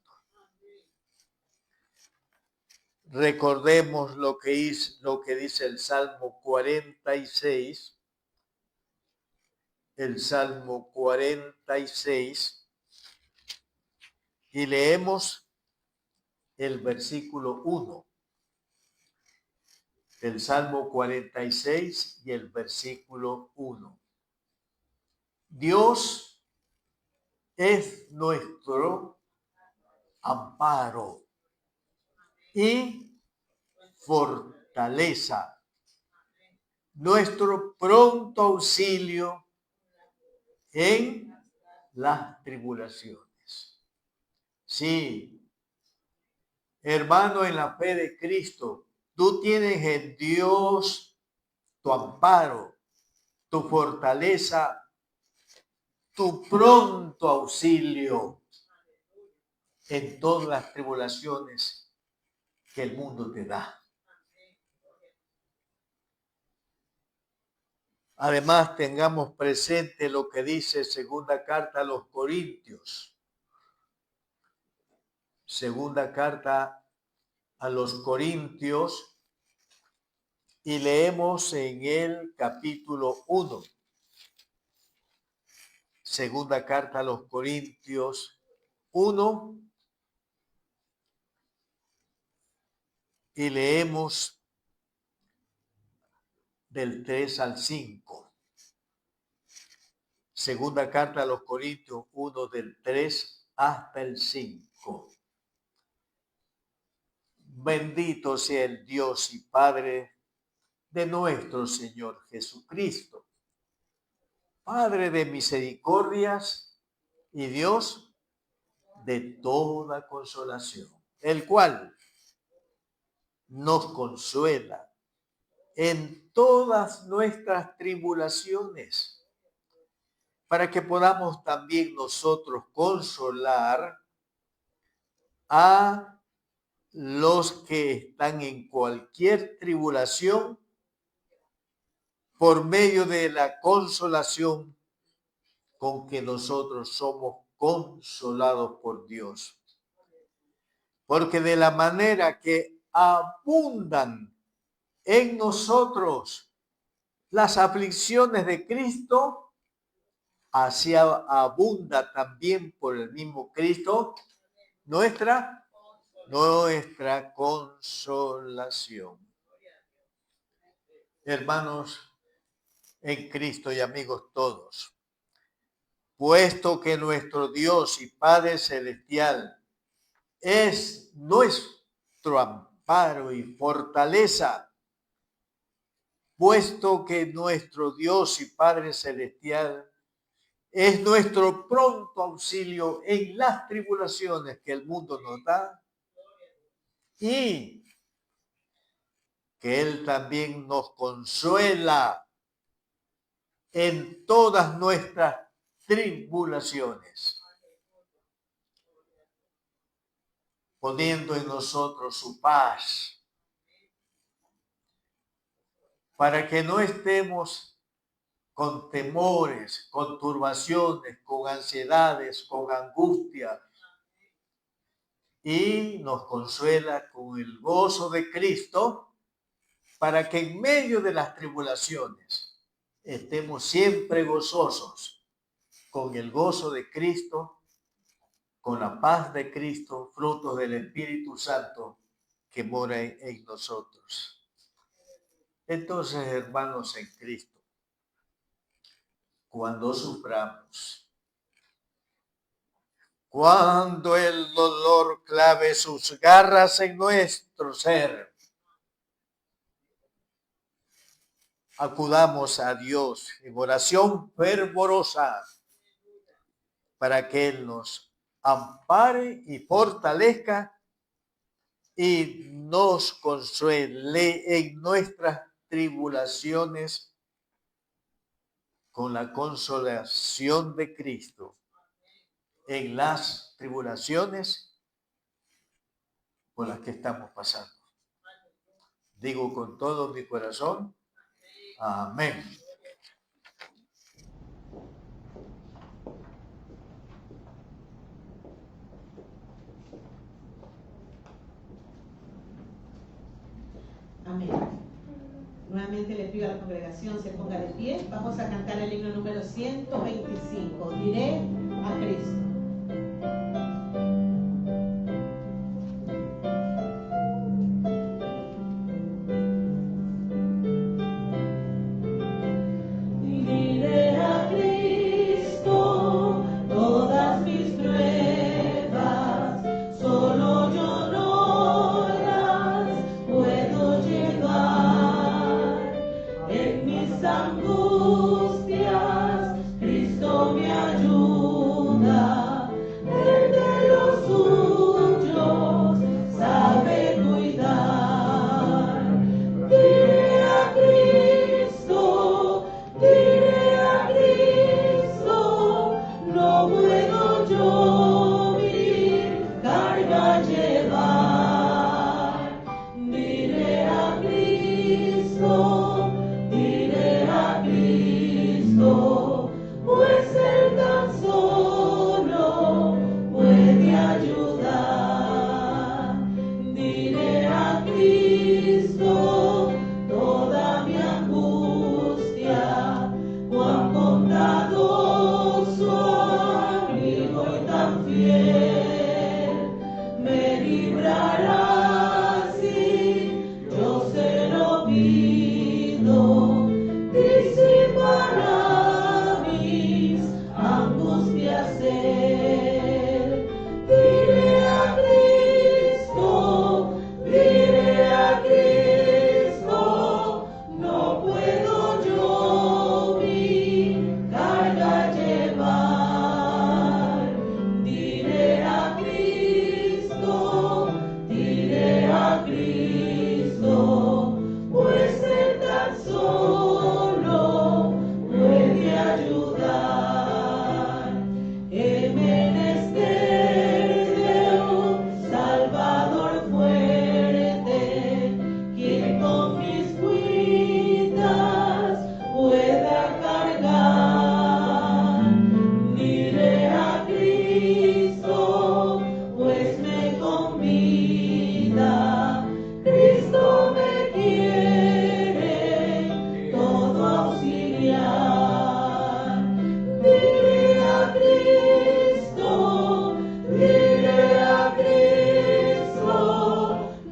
Recordemos lo que dice el Salmo 46, y leemos el versículo 1. El Salmo 46 y el versículo 1. Dios es nuestro amparo y fortaleza, nuestro pronto auxilio en las tribulaciones. Sí, hermano, en la fe de Cristo, tú tienes en Dios tu amparo, tu fortaleza, tu pronto auxilio en todas las tribulaciones que el mundo te da. Además, tengamos presente lo que dice segunda carta a los Corintios. Segunda carta a los Corintios, y leemos en el capítulo 1. Segunda carta a los Corintios 1, y leemos del 3 al 5. Segunda carta a los Corintios 1, del 3 hasta el 5. Bendito sea el Dios y Padre de nuestro Señor Jesucristo, Padre de misericordias y Dios de toda consolación, el cual nos consuela en todas nuestras tribulaciones, para que podamos también nosotros consolar a los que están en cualquier tribulación por medio de la consolación con que nosotros somos consolados por Dios. Porque de la manera que abundan en nosotros las aflicciones de Cristo, así abunda también por el mismo Cristo nuestra consolación. Hermanos en Cristo y amigos todos, puesto que nuestro Dios y Padre Celestial es nuestro amparo y fortaleza, puesto que nuestro Dios y Padre Celestial es nuestro pronto auxilio en las tribulaciones que el mundo nos da, y que Él también nos consuela en todas nuestras tribulaciones, poniendo en nosotros su paz, para que no estemos con temores, con turbaciones, con ansiedades, con angustia, y nos consuela con el gozo de Cristo, para que en medio de las tribulaciones estemos siempre gozosos, con el gozo de Cristo, con la paz de Cristo, frutos del Espíritu Santo que mora en nosotros. Entonces, hermanos en Cristo, cuando suframos, cuando el dolor clave sus garras en nuestro ser, acudamos a Dios en oración fervorosa para que Él nos ampare y fortalezca y nos consuele en nuestras tribulaciones con la consolación de Cristo en las tribulaciones por las que estamos pasando. Digo con todo mi corazón, amén. Amén. Nuevamente le pido a la congregación se ponga de pie. Vamos a cantar el himno número 125. Diré a Cristo. Diré a Cristo. ayuda, el de los suyos sabe cuidar. Diré a Cristo, no puedo yo mi carga llevar. Diré a Cristo, pues Él tan solo puede ayudar. Diré a Cristo toda mi angustia, cuán bondadoso amigo y tan fiel, me librará si yo se lo pido, disipará mis angustias él. Diré a Cristo, no puedo yo mi carga llevar. Diré a Cristo, pues Él tan solo puede ayudar. He menester de un Salvador fuerte, quien con mis cuitas pueda cargar. Diré a Cristo, pues me convida. Cristo me quiere todo auxiliar. Diré a Cristo,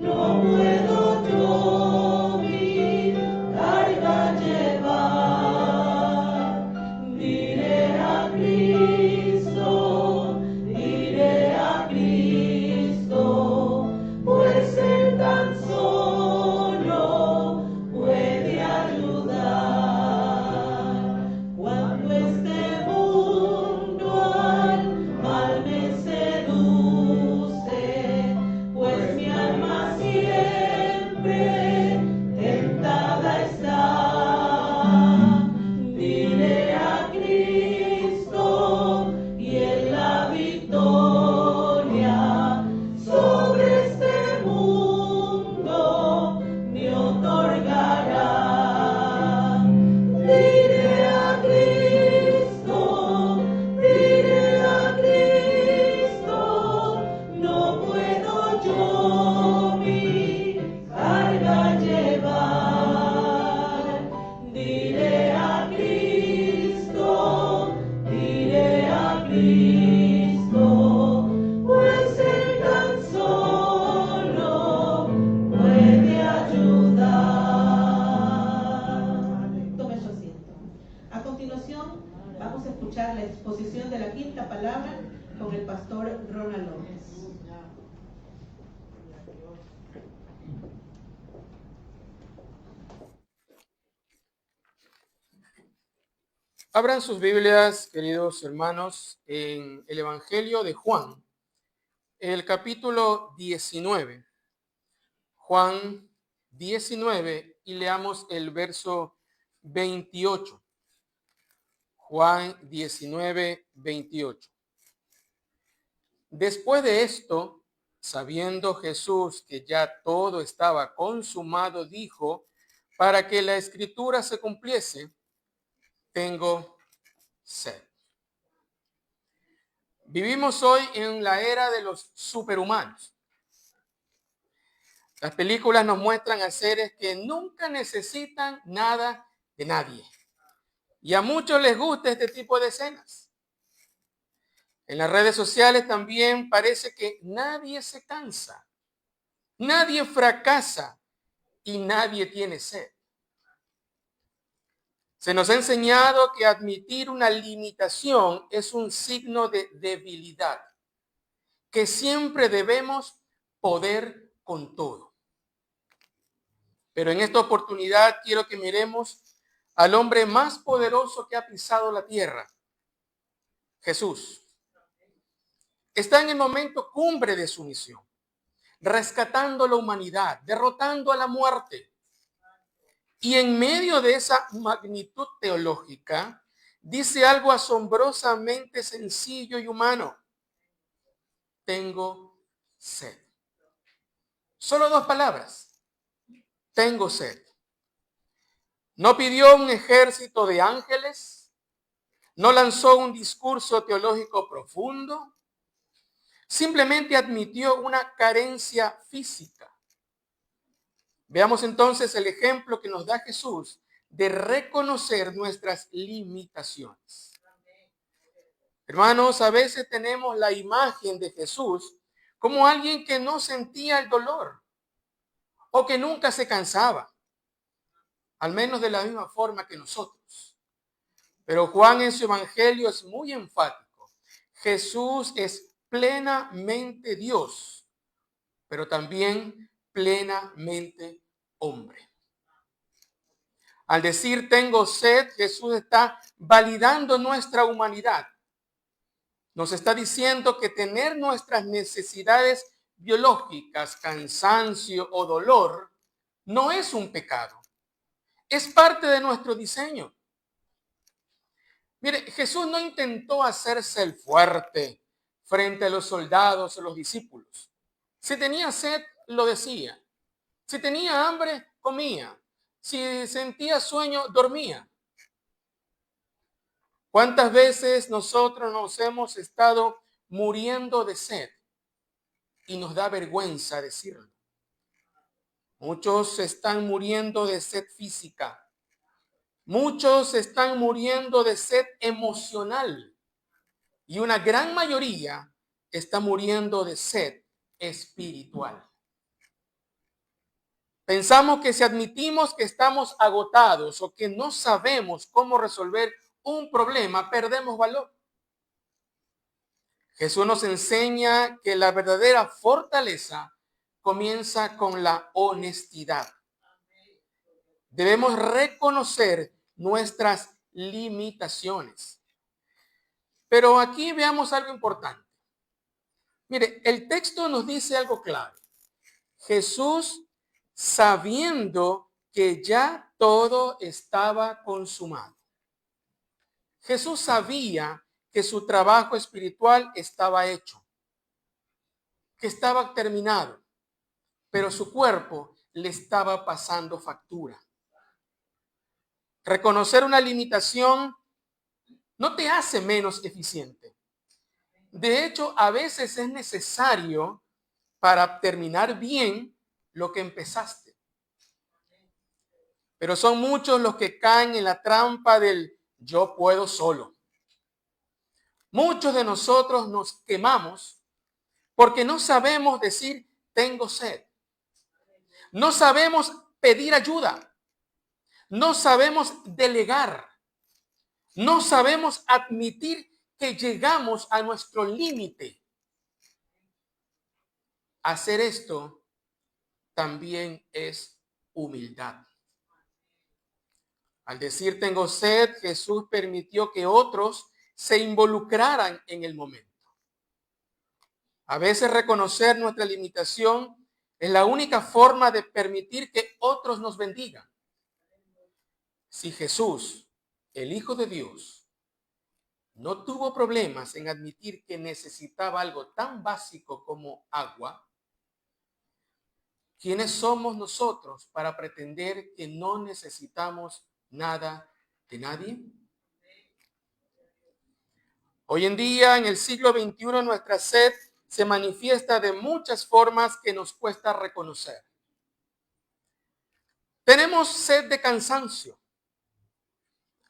no puedo yo mi carga llevar. Diré a Cristo, pues Él tan solo puede ayudar. Cuando este mundo al mal me seduce, pues mi alma siempre tentada está. Diré a Cristo y en la victoria sobre este mundo me otorgará. Diré a Cristo, no puedo yo mi carga llevar. Diré a Cristo, pues Él tan solo puede ayudar. Tome su asiento. A continuación, vamos a escuchar la exposición de la quinta palabra con el pastor Ronald López. Abran sus Biblias, queridos hermanos, en el Evangelio de Juan, el capítulo 19. Juan 19 y leamos el verso 28. Juan 19, 28. Después de esto, sabiendo Jesús que ya todo estaba consumado, dijo, para que la escritura se cumpliese, tengo sed. Vivimos hoy en la era de los superhumanos. Las películas nos muestran a seres que nunca necesitan nada de nadie. Y a muchos les gusta este tipo de escenas. En las redes sociales también parece que nadie se cansa, nadie fracasa y nadie tiene sed. Se nos ha enseñado que admitir una limitación es un signo de debilidad, que siempre debemos poder con todo. Pero en esta oportunidad quiero que miremos al hombre más poderoso que ha pisado la tierra, Jesús está en el momento cumbre de su misión, rescatando la humanidad, derrotando a la muerte. Y en medio de esa magnitud teológica, dice algo asombrosamente sencillo y humano. Tengo sed. Solo 2 palabras. Tengo sed. No pidió un ejército de ángeles, no lanzó un discurso teológico profundo, simplemente admitió una carencia física. Veamos entonces el ejemplo que nos da Jesús de reconocer nuestras limitaciones. Hermanos, a veces tenemos la imagen de Jesús como alguien que no sentía el dolor o que nunca se cansaba, al menos de la misma forma que nosotros. Pero Juan en su evangelio es muy enfático. Jesús es plenamente Dios, pero también plenamente hombre. Al decir tengo sed, Jesús está validando nuestra humanidad. Nos está diciendo que tener nuestras necesidades biológicas, cansancio o dolor, no es un pecado. Es parte de nuestro diseño. Mire, Jesús no intentó hacerse el fuerte frente a los soldados o los discípulos. Si tenía sed, lo decía. Si tenía hambre, comía. Si sentía sueño, dormía. ¿Cuántas veces nosotros nos hemos estado muriendo de sed y nos da vergüenza decirlo? Muchos están muriendo de sed física. Muchos están muriendo de sed emocional. Y una gran mayoría está muriendo de sed espiritual. Pensamos que si admitimos que estamos agotados o que no sabemos cómo resolver un problema, perdemos valor. Jesús nos enseña que la verdadera fortaleza comienza con la honestidad. Debemos reconocer nuestras limitaciones. Pero aquí veamos algo importante. Mire, el texto nos dice algo claro. Jesús, sabiendo que ya todo estaba consumado. Jesús sabía que su trabajo espiritual estaba hecho, que estaba terminado, pero su cuerpo le estaba pasando factura. Reconocer una limitación no te hace menos eficiente. De hecho, a veces es necesario para terminar bien lo que empezaste. Pero son muchos los que caen en la trampa del yo puedo solo. Muchos de nosotros nos quemamos porque no sabemos decir tengo sed. No sabemos pedir ayuda. No sabemos delegar. No sabemos admitir que llegamos a nuestro límite. Hacer esto también es humildad. Al decir tengo sed, Jesús permitió que otros se involucraran en el momento. A veces reconocer nuestra limitación es la única forma de permitir que otros nos bendigan. Si Jesús, el Hijo de Dios, no tuvo problemas en admitir que necesitaba algo tan básico como agua, ¿quiénes somos nosotros para pretender que no necesitamos nada de nadie? Hoy en día, en el siglo XXI, nuestra sed se manifiesta de muchas formas que nos cuesta reconocer. Tenemos sed de cansancio.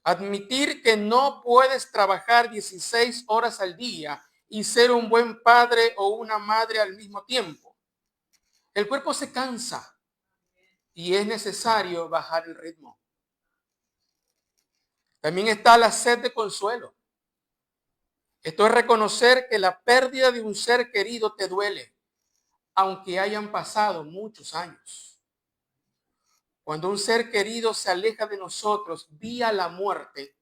Admitir que no puedes trabajar 16 horas al día y ser un buen padre o una madre al mismo tiempo. El cuerpo se cansa y es necesario bajar el ritmo. También está la sed de consuelo. Esto es reconocer que la pérdida de un ser querido te duele, aunque hayan pasado muchos años. Cuando un ser querido se aleja de nosotros vía la muerte,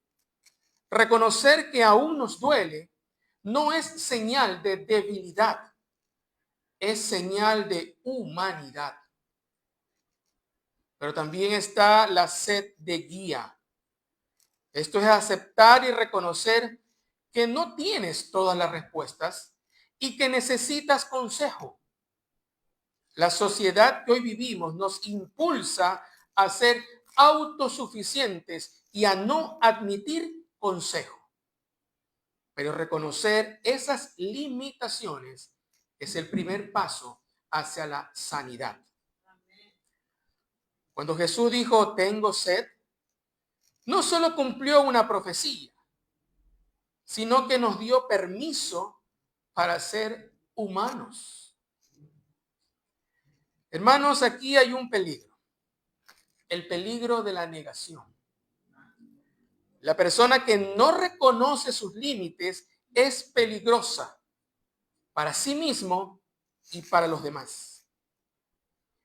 reconocer que aún nos duele no es señal de debilidad, es señal de humanidad. Pero también está la sed de guía. Esto es aceptar y reconocer que no tienes todas las respuestas y que necesitas consejo. La sociedad que hoy vivimos nos impulsa a ser autosuficientes y a no admitir consejo. Pero reconocer esas limitaciones es el primer paso hacia la sanidad. Cuando Jesús dijo, tengo sed, no solo cumplió una profecía, sino que nos dio permiso para ser humanos. Hermanos, aquí hay un peligro, el peligro de la negación. La persona que no reconoce sus límites es peligrosa para sí mismo y para los demás.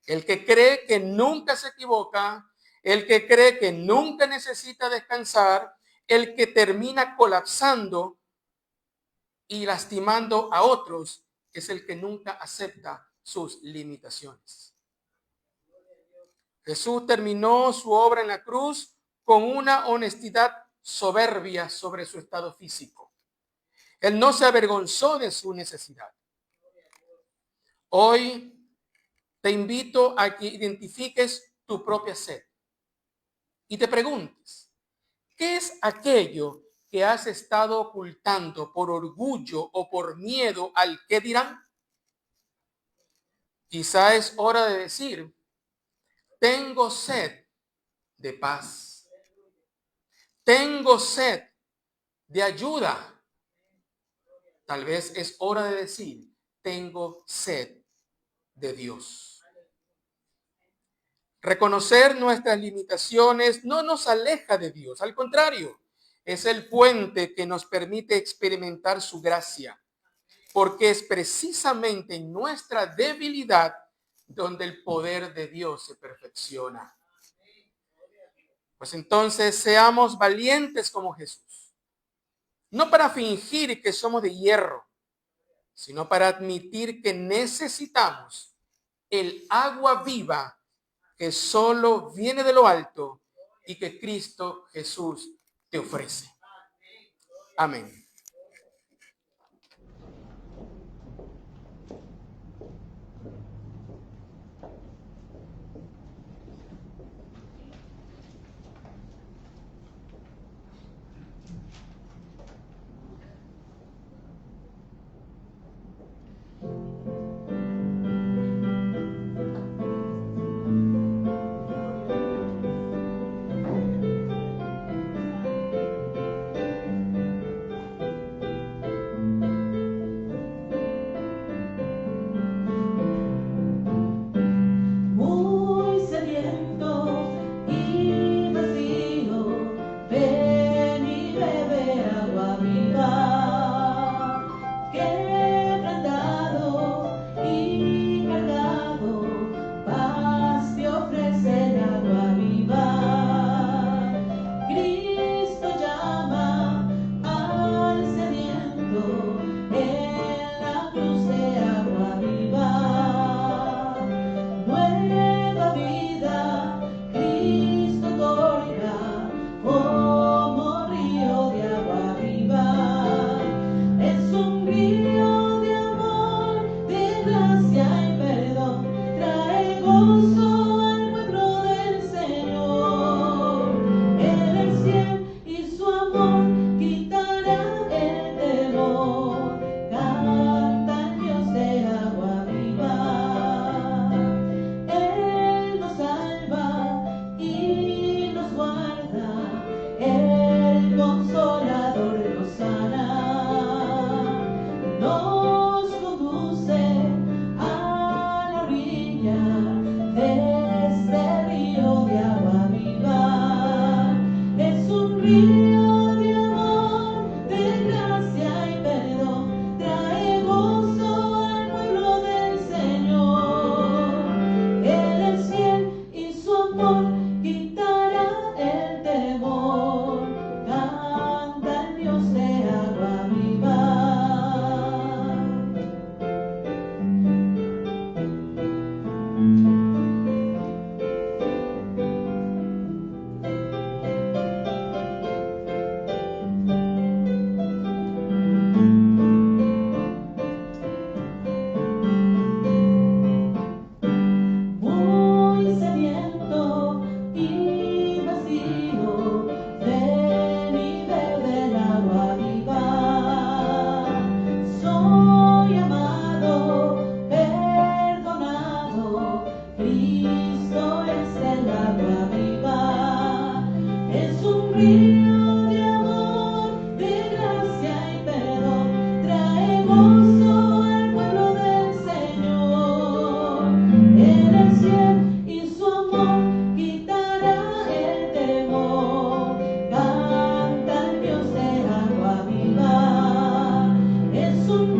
El que cree que nunca se equivoca, el que cree que nunca necesita descansar, el que termina colapsando y lastimando a otros, es el que nunca acepta sus limitaciones. Jesús terminó su obra en la cruz con una honestidad soberbia sobre su estado físico. Él no se avergonzó de su necesidad. Hoy te invito a que identifiques tu propia sed y te preguntes, ¿qué es aquello que has estado ocultando por orgullo o por miedo al qué dirán? Quizá es hora de decir, tengo sed de paz. Tengo sed de ayuda. Tal vez es hora de decir, tengo sed de Dios. Reconocer nuestras limitaciones no nos aleja de Dios, al contrario, es el puente que nos permite experimentar su gracia, porque es precisamente en nuestra debilidad donde el poder de Dios se perfecciona. Pues entonces seamos valientes como Jesús, no para fingir que somos de hierro, sino para admitir que necesitamos el agua viva que solo viene de lo alto y que Cristo Jesús te ofrece. Amén.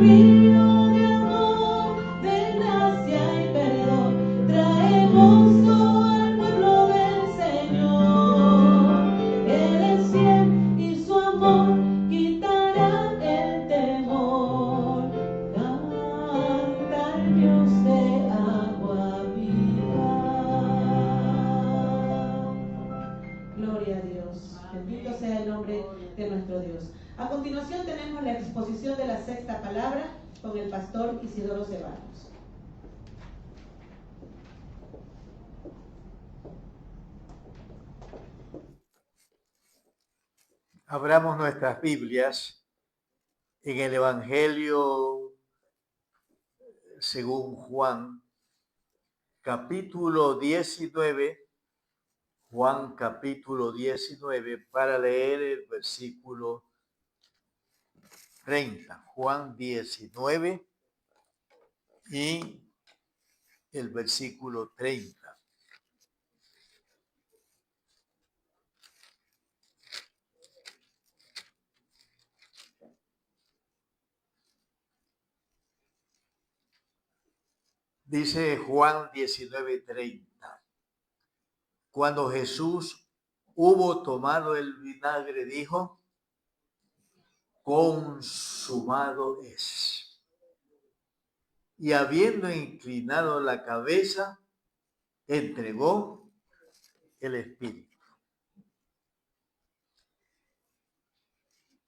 río de amor, de gracia y perdón, trae gozo al pueblo del Señor. Él es fiel y su amor quitará el temor. Canta el Dios de agua viva. Gloria a Dios. Bendito sea el nombre de nuestro Dios. A continuación tenemos la exposición de la sexta palabra con el pastor Isidoro Ceballos. Abramos nuestras Biblias en el Evangelio según Juan, capítulo 19, Juan capítulo 19, para leer el versículo 30. Juan 19 y el versículo 30. Dice Juan 19:30. Cuando Jesús hubo tomado el vinagre, dijo: consumado es. Y habiendo inclinado la cabeza, entregó el espíritu.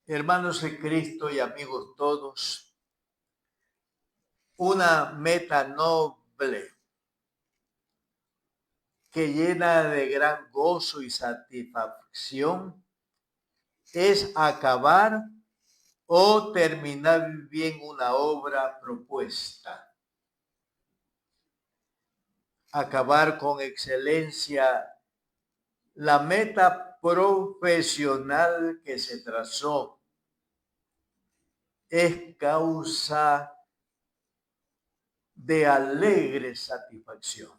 Hermanos en Cristo y amigos todos, una meta noble que llena de gran gozo y satisfacción es acabar o terminar bien una obra propuesta. Acabar con excelencia la meta profesional que se trazó es causa de alegre satisfacción.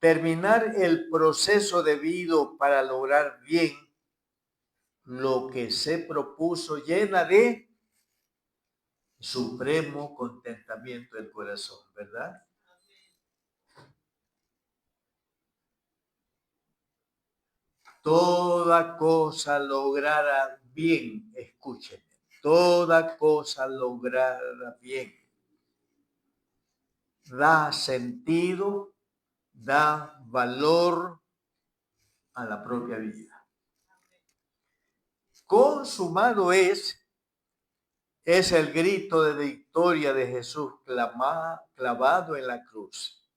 Terminar el proceso debido para lograr bien lo que se propuso llena de supremo contentamiento del corazón, ¿verdad? Toda cosa lograda bien, escúchenme, toda cosa lograda bien da sentido, da valor a la propia vida. Consumado es el grito de victoria de Jesús clavado en la cruz.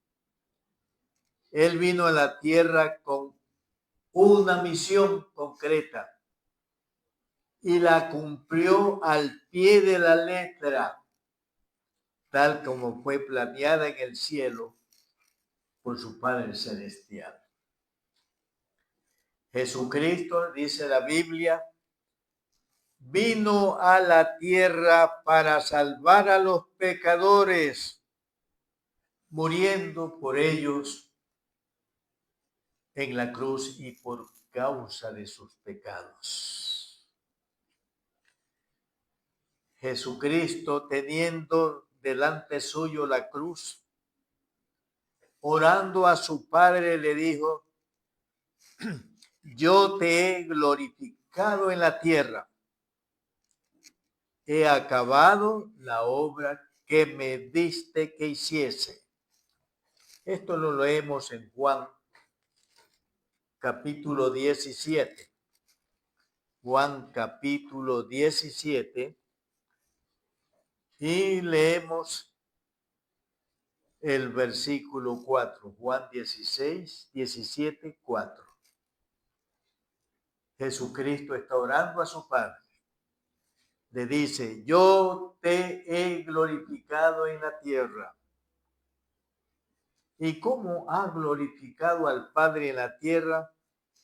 Él vino a la tierra con una misión concreta y la cumplió al pie de la letra, tal como fue planeada en el cielo por su Padre Celestial. Jesucristo, dice la Biblia, vino a la tierra para salvar a los pecadores, muriendo por ellos en la cruz y por causa de sus pecados. Jesucristo, teniendo delante suyo la cruz, orando a su Padre, le dijo: yo te he glorificado en la tierra, he acabado la obra que me diste que hiciese. Esto lo leemos en Juan capítulo 17. Juan capítulo 17 y leemos el versículo 4. Juan 17, 4. Jesucristo está orando a su Padre. Le dice: yo te he glorificado en la tierra. ¿Y cómo ha glorificado al Padre en la tierra?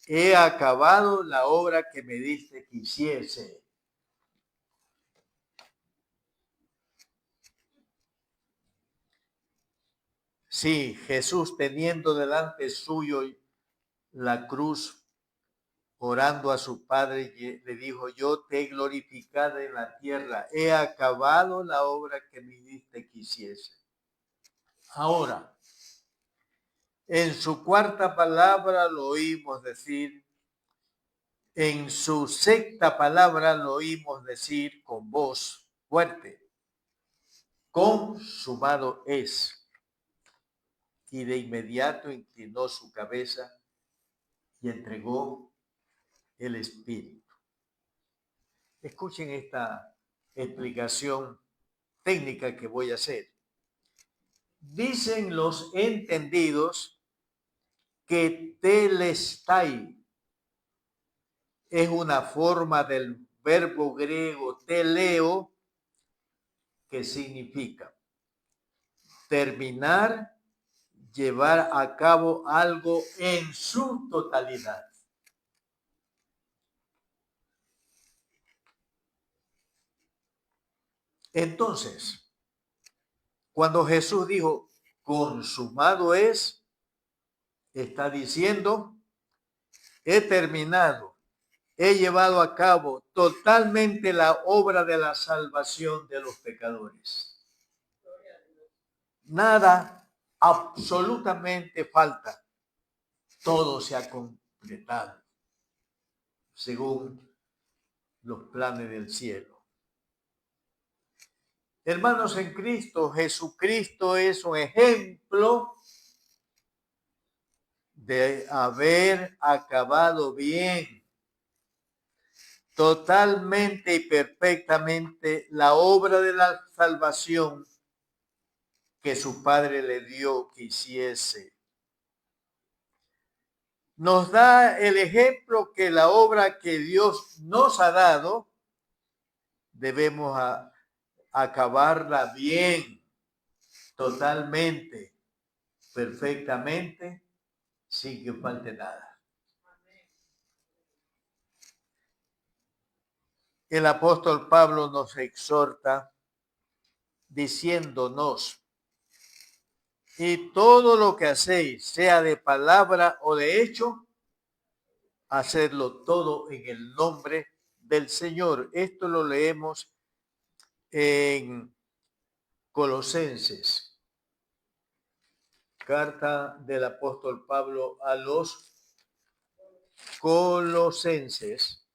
He acabado la obra que me diste que hiciese. Sí, Jesús, teniendo delante suyo la cruz, orando a su padre, le dijo, yo te he glorificado en la tierra, he acabado la obra que me diste que hiciese. Ahora, en su cuarta palabra lo oímos decir, en su sexta palabra lo oímos decir con voz fuerte, consumado es. Y de inmediato inclinó su cabeza y entregó el espíritu. Escuchen esta explicación técnica que voy a hacer. Dicen los entendidos que telestai es una forma del verbo griego teleo, que significa terminar, llevar a cabo algo en su totalidad. Entonces, cuando Jesús dijo, consumado es, está diciendo, he terminado, he llevado a cabo totalmente la obra de la salvación de los pecadores. Nada absolutamente falta. Todo se ha completado según los planes del cielo. Hermanos en Cristo, Jesucristo es un ejemplo de haber acabado bien, totalmente y perfectamente la obra de la salvación que su Padre le dio que hiciese. Nos da el ejemplo que la obra que Dios nos ha dado, debemos acabarla bien, totalmente, perfectamente, sin que falte nada. El apóstol Pablo nos exhorta diciéndonos, y todo lo que hacéis, sea de palabra o de hecho, hacedlo todo en el nombre del Señor. Esto lo leemos en Colosenses, carta del apóstol Pablo a los Colosenses,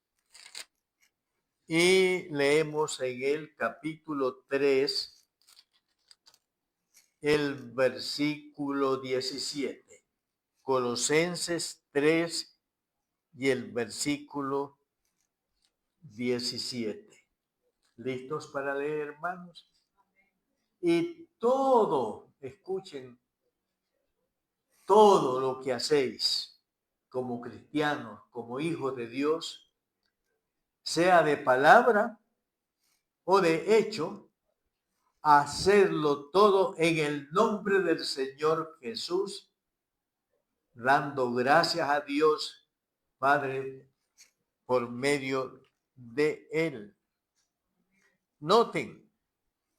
y leemos en el capítulo 3, el versículo 17. Colosenses 3 y el versículo 17. ¿Listos para leer, hermanos? Y todo, escuchen, todo lo que hacéis como cristianos, como hijos de Dios, sea de palabra o de hecho, hacerlo todo en el nombre del Señor Jesús, dando gracias a Dios Padre por medio de Él. Noten,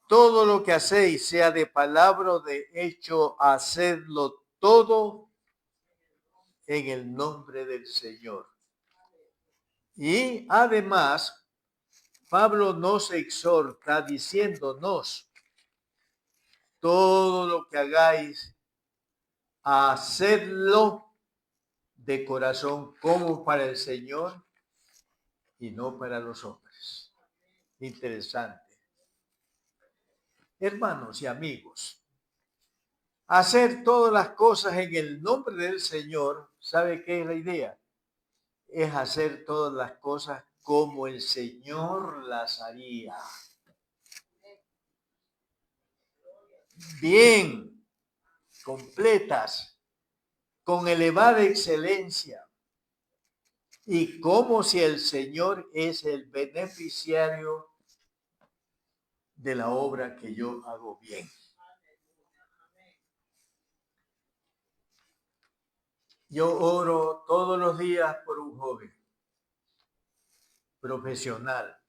todo lo que hacéis, sea de palabra o de hecho, hacedlo todo en el nombre del Señor. Y además, Pablo nos exhorta diciéndonos, todo lo que hagáis, hacedlo de corazón como para el Señor y no para los hombres. Interesante. Hermanos y amigos, hacer todas las cosas en el nombre del Señor, ¿sabe qué es la idea? Es hacer todas las cosas como el Señor las haría. Bien, completas, con elevada excelencia, y como si el Señor es el beneficiario de la obra que yo hago bien. Yo oro todos los días por un joven profesional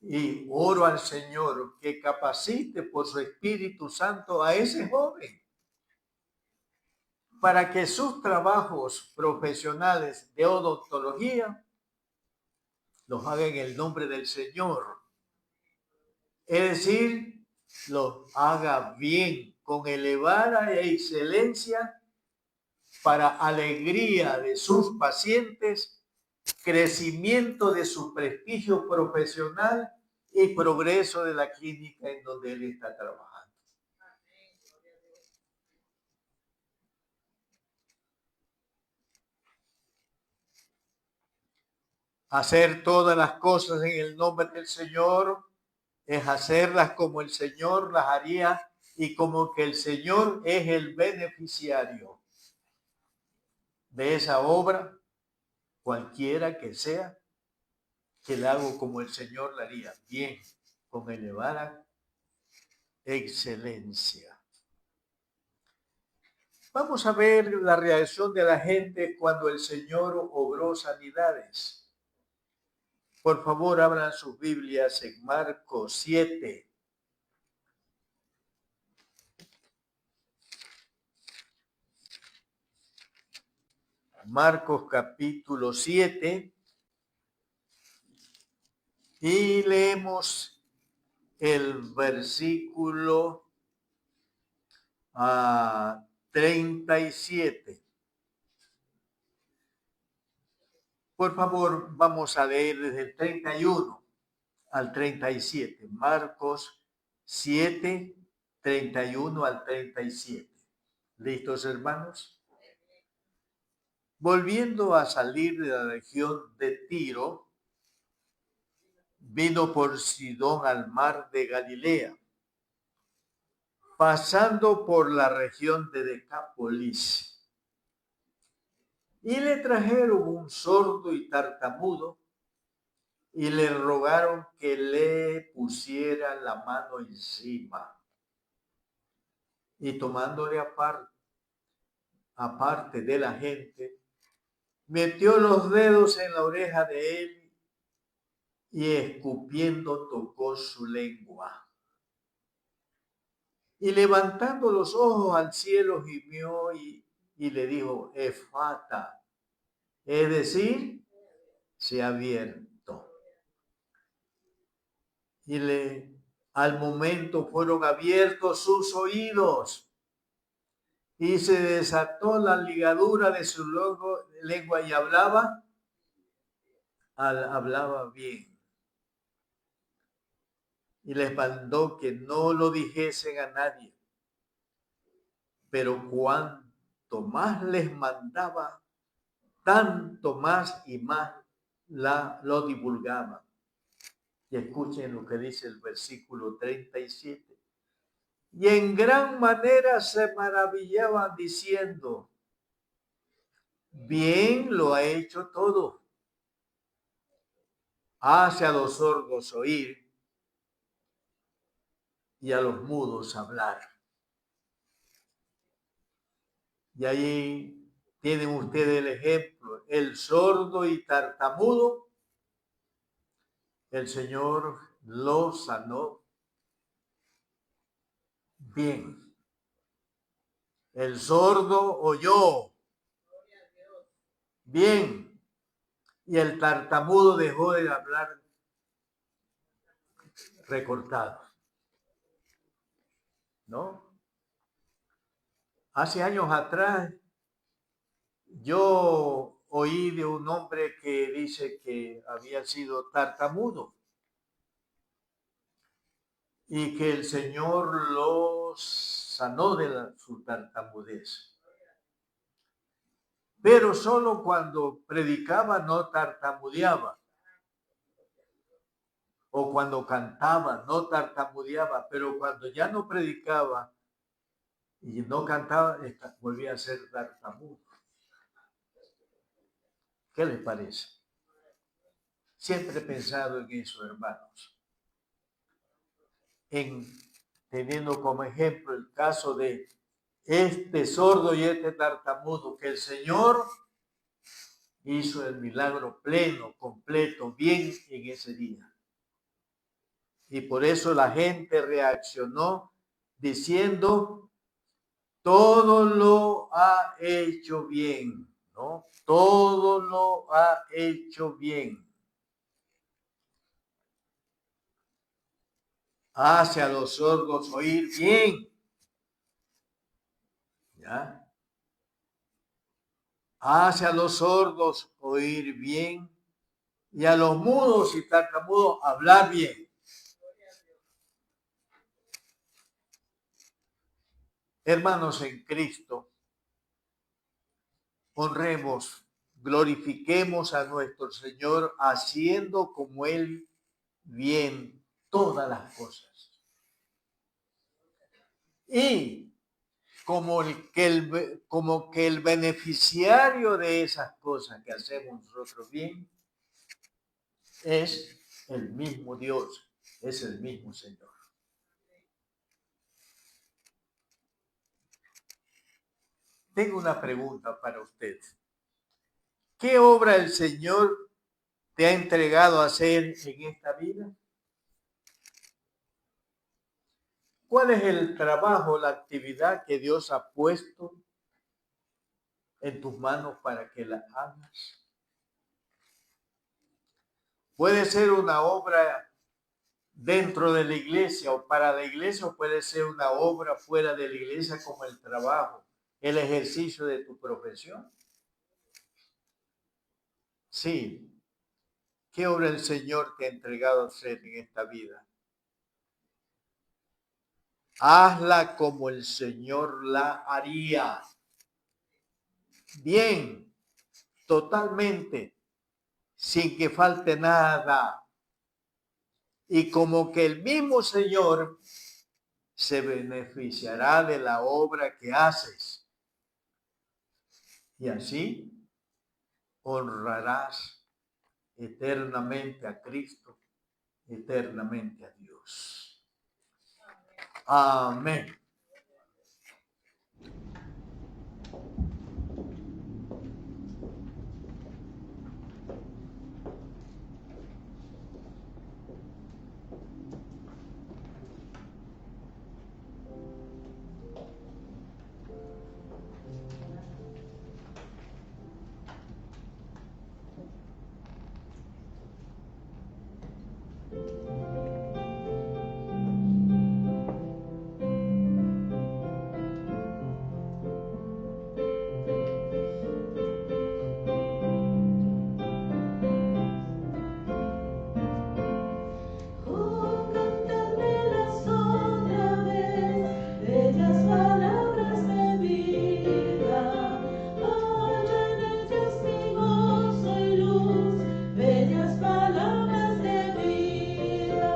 y oro al Señor que capacite por su Espíritu Santo a ese joven para que sus trabajos profesionales de odontología los haga en el nombre del Señor. Es decir, los haga bien, con elevada excelencia, para alegría de sus pacientes, crecimiento de su prestigio profesional y progreso de la clínica en donde él está trabajando. Hacer todas las cosas en el nombre del Señor es hacerlas como el Señor las haría y como que el Señor es el beneficiario de esa obra, cualquiera que sea, que la hago como el Señor la haría, bien, con elevada excelencia. Vamos a ver la reacción de la gente cuando el Señor obró sanidades. Por favor, abran sus Biblias en Marcos 7. Marcos capítulo 7. Y leemos el versículo 37. Por favor, vamos a leer desde el 31 al 37. Marcos 7, 31 al 37. ¿Listos, hermanos? Volviendo a salir de la región de Tiro, vino por Sidón al mar de Galilea, pasando por la región de Decápolis. Y le trajeron un sordo y tartamudo, y le rogaron que le pusiera la mano encima. Y tomándole aparte de la gente, metió los dedos en la oreja de él y escupiendo tocó su lengua. Y levantando los ojos al cielo gimió y le dijo, Efata, es decir, se ha abierto. Y al momento fueron abiertos sus oídos y se desató la ligadura de su lengua y hablaba bien. Y les mandó que no lo dijesen a nadie. Pero cuanto más les mandaba, tanto más y más lo divulgaban. Y escuchen lo que dice el versículo 37. Y en gran manera se maravillaban diciendo, bien lo ha hecho todo. Hace a los sordos oír y a los mudos hablar. Y ahí tienen ustedes el ejemplo, el sordo y tartamudo, el Señor lo sanó bien. El sordo oyó bien y el tartamudo dejó de hablar recortado. ¿No? Hace años atrás yo oí de un hombre que dice que había sido tartamudo y que el Señor lo sanó de su tartamudez. Pero solo cuando predicaba no tartamudeaba. O cuando cantaba no tartamudeaba, pero cuando ya no predicaba y no cantaba, volvía a ser tartamudo. ¿Qué les parece? Siempre he pensado en eso, hermanos. Teniendo como ejemplo el caso de este sordo y este tartamudo, que el Señor hizo el milagro pleno, completo, bien en ese día. Y por eso la gente reaccionó diciendo todo lo ha hecho bien, ¿no? Todo lo ha hecho bien. Hace a los sordos oír bien. ¿Ya? Hace a los sordos oír bien y a los mudos y tartamudos hablar bien. Hermanos en Cristo, honremos, glorifiquemos a nuestro Señor haciendo como Él bien todas las cosas. Y como que el beneficiario de esas cosas que hacemos nosotros bien es el mismo Dios, es el mismo Señor. Tengo una pregunta para usted. ¿Qué obra el Señor te ha entregado a hacer en esta vida? ¿Cuál es el trabajo, la actividad que Dios ha puesto en tus manos para que la hagas? Puede ser una obra dentro de la iglesia o para la iglesia, o puede ser una obra fuera de la iglesia como el trabajo, el ejercicio de tu profesión. Sí. ¿Qué obra el Señor te ha entregado a hacer en esta vida? Hazla como el Señor la haría. Bien, totalmente, sin que falte nada. Y como que el mismo Señor se beneficiará de la obra que haces. Y así honrarás eternamente a Cristo, eternamente a Dios. Amén. Oh, cantármelas otra vez, bellas palabras de vida. Haya en ellas mi gozo y luz, bellas palabras de vida.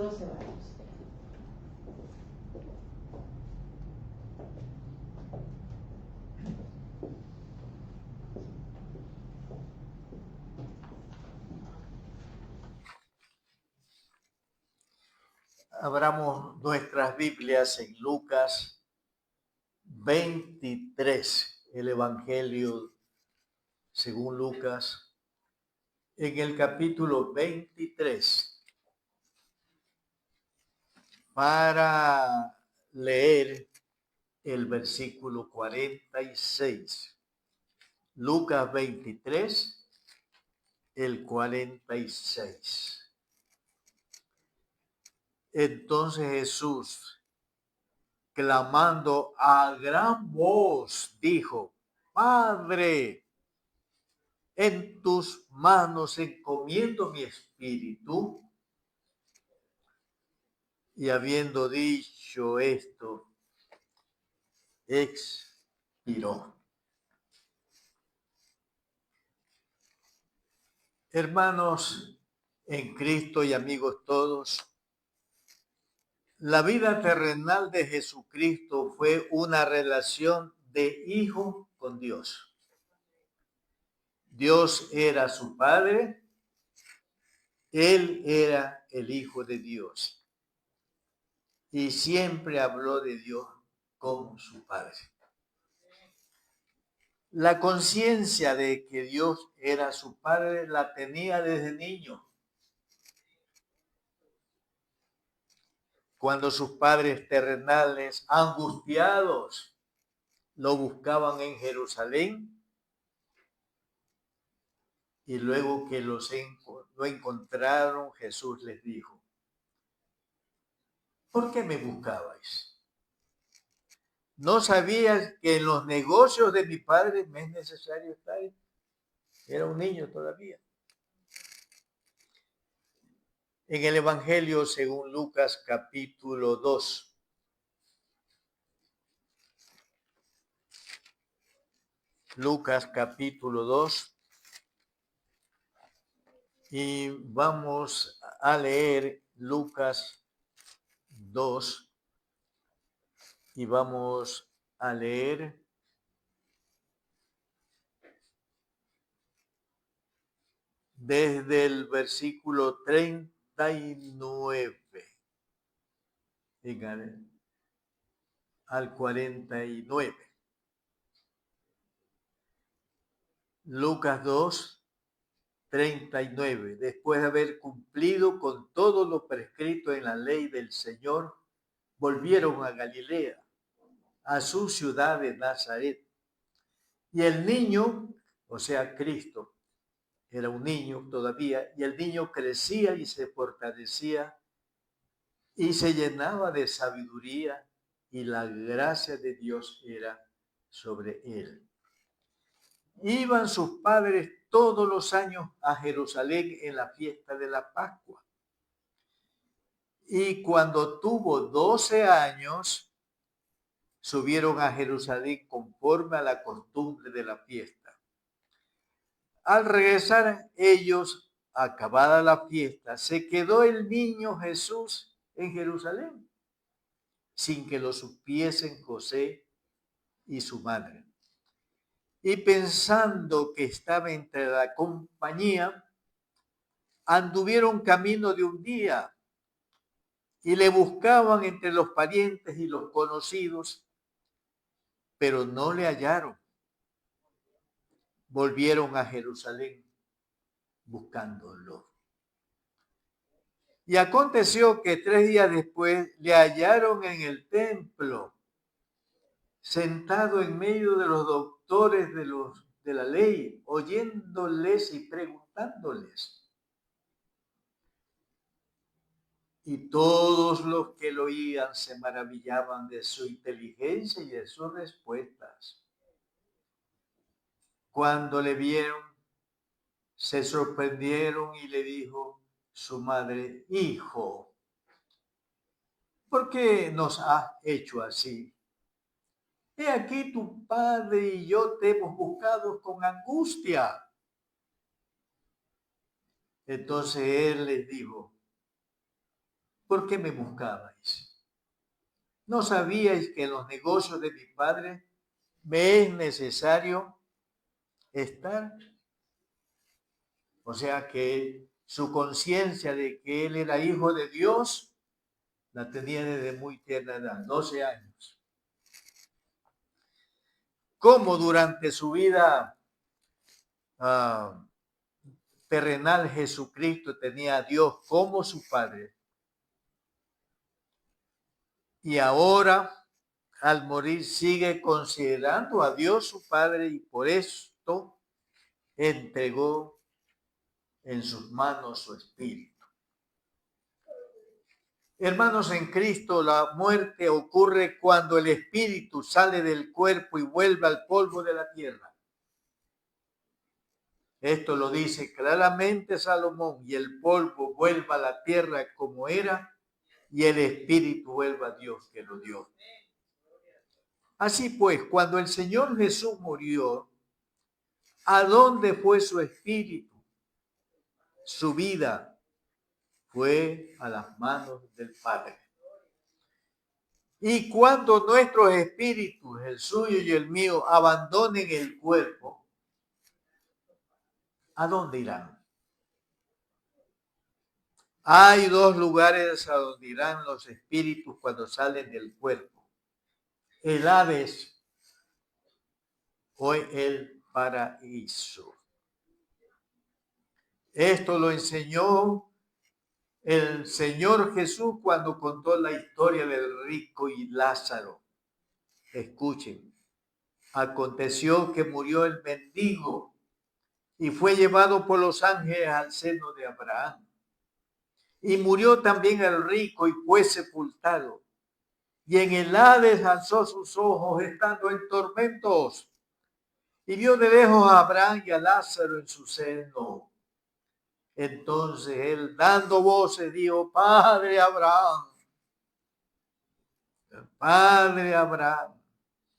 12 varios. Abramos nuestras Biblias en Lucas 23, el Evangelio según Lucas, en el capítulo 23, para leer el versículo 46. Lucas 23, el 46. Entonces Jesús, clamando a gran voz, dijo: Padre, en tus manos encomiendo mi espíritu. Y habiendo dicho esto, expiró. Hermanos en Cristo y amigos todos, la vida terrenal de Jesucristo fue una relación de hijo con Dios. Dios era su Padre, Él era el Hijo de Dios. Y siempre habló de Dios como su Padre. La conciencia de que Dios era su Padre la tenía desde niño. Cuando sus padres terrenales, angustiados, lo buscaban en Jerusalén, y luego que lo encontraron, Jesús les dijo: ¿por qué me buscabais? ¿No sabías que en los negocios de mi Padre me es necesario estar? Era un niño todavía. En el Evangelio según Lucas capítulo 2. Lucas capítulo 2. Y vamos a leer Lucas 2. Y vamos a leer desde el versículo 39 al 49. Lucas 2, 39. Después de haber cumplido con todo lo prescrito en la ley del Señor, volvieron a Galilea, a su ciudad de Nazaret. Y el niño, o sea, Cristo, era un niño todavía, y el niño crecía y se fortalecía y se llenaba de sabiduría, y la gracia de Dios era sobre él. Iban sus padres todos los años a Jerusalén en la fiesta de la Pascua. Y cuando tuvo 12 años, subieron a Jerusalén conforme a la costumbre de la fiesta. Al regresar ellos, acabada la fiesta, se quedó el niño Jesús en Jerusalén, sin que lo supiesen José y su madre. Y pensando que estaba entre la compañía, anduvieron camino de un día y le buscaban entre los parientes y los conocidos, pero no le hallaron. Volvieron a Jerusalén buscándolo. Y aconteció que 3 días después le hallaron en el templo, sentado en medio de los doctores de la ley, oyéndoles y preguntándoles. Y todos los que lo oían se maravillaban de su inteligencia y de sus respuestas. Cuando le vieron, se sorprendieron y le dijo su madre: Hijo, ¿por qué nos has hecho así? He aquí tu padre y yo te hemos buscado con angustia. Entonces él les dijo: ¿por qué me buscabais? ¿No sabíais que en los negocios de mi padre me es necesario estar? O sea que su conciencia de que él era hijo de Dios la tenía desde muy tierna edad, 12 años. Como durante su vida terrenal Jesucristo tenía a Dios como su Padre. Y ahora, al morir, sigue considerando a Dios su Padre y por esto entregó en sus manos su espíritu. Hermanos en Cristo, la muerte ocurre cuando el espíritu sale del cuerpo y vuelve al polvo de la tierra. Esto lo dice claramente Salomón, y el polvo vuelva a la tierra como era, y el espíritu vuelva a Dios que lo dio. Así pues, cuando el Señor Jesús murió, ¿a dónde fue su espíritu? Su vida fue a las manos del Padre. Y cuando nuestros espíritus, el suyo y el mío, abandonen el cuerpo, ¿a dónde irán? Hay dos lugares a donde irán los espíritus cuando salen del cuerpo: el Hades o el paraíso. Esto lo enseñó el Señor Jesús cuando contó la historia del rico y Lázaro. Escuchen, aconteció que murió el mendigo y fue llevado por los ángeles al seno de Abraham. Y murió también el rico y fue sepultado. Y en el Hades alzó sus ojos estando en tormentos y vio de lejos a Abraham y a Lázaro en su seno. Entonces él, dando voces, dijo: Padre Abraham,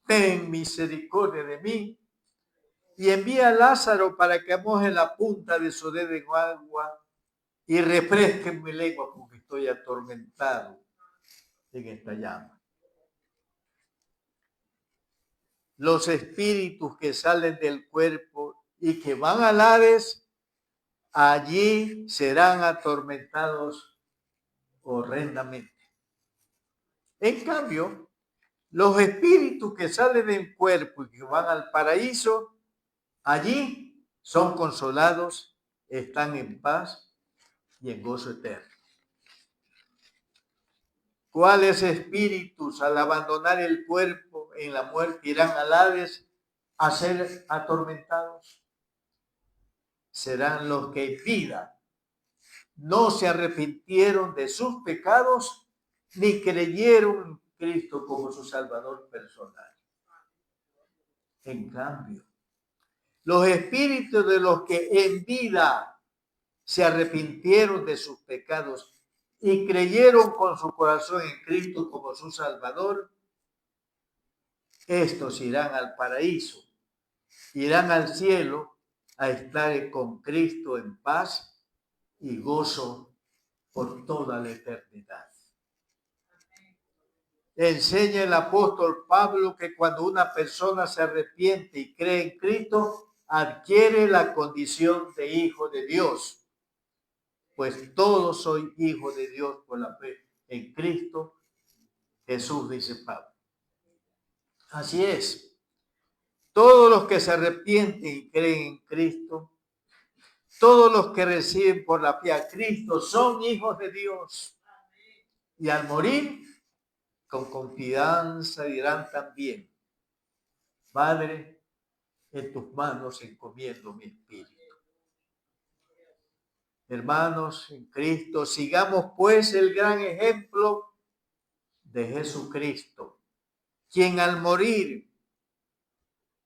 ten misericordia de mí y envía a Lázaro para que moje la punta de su dedo en agua y refresque mi lengua, porque estoy atormentado en esta llama. Los espíritus que salen del cuerpo y que van al Hades, allí serán atormentados horrendamente. En cambio, los espíritus que salen del cuerpo y que van al paraíso, allí son consolados, están en paz y en gozo eterno. ¿Cuáles espíritus al abandonar el cuerpo en la muerte irán al Hades a ser atormentados? Serán los que en vida no se arrepintieron de sus pecados ni creyeron en Cristo como su Salvador personal. En cambio, los espíritus de los que en vida se arrepintieron de sus pecados y creyeron con su corazón en Cristo como su Salvador, estos irán al paraíso, irán al cielo a estar con Cristo en paz y gozo por toda la eternidad. Enseña el apóstol Pablo que cuando una persona se arrepiente y cree en Cristo, adquiere la condición de hijo de Dios. Pues todos soy hijo de Dios por la fe en Cristo Jesús, dice Pablo. Así es. Todos los que se arrepienten y creen en Cristo, todos los que reciben por la fe a Cristo son hijos de Dios. Y al morir, con confianza dirán también: Padre, en tus manos encomiendo mi espíritu. Hermanos en Cristo, sigamos pues el gran ejemplo de Jesucristo, quien al morir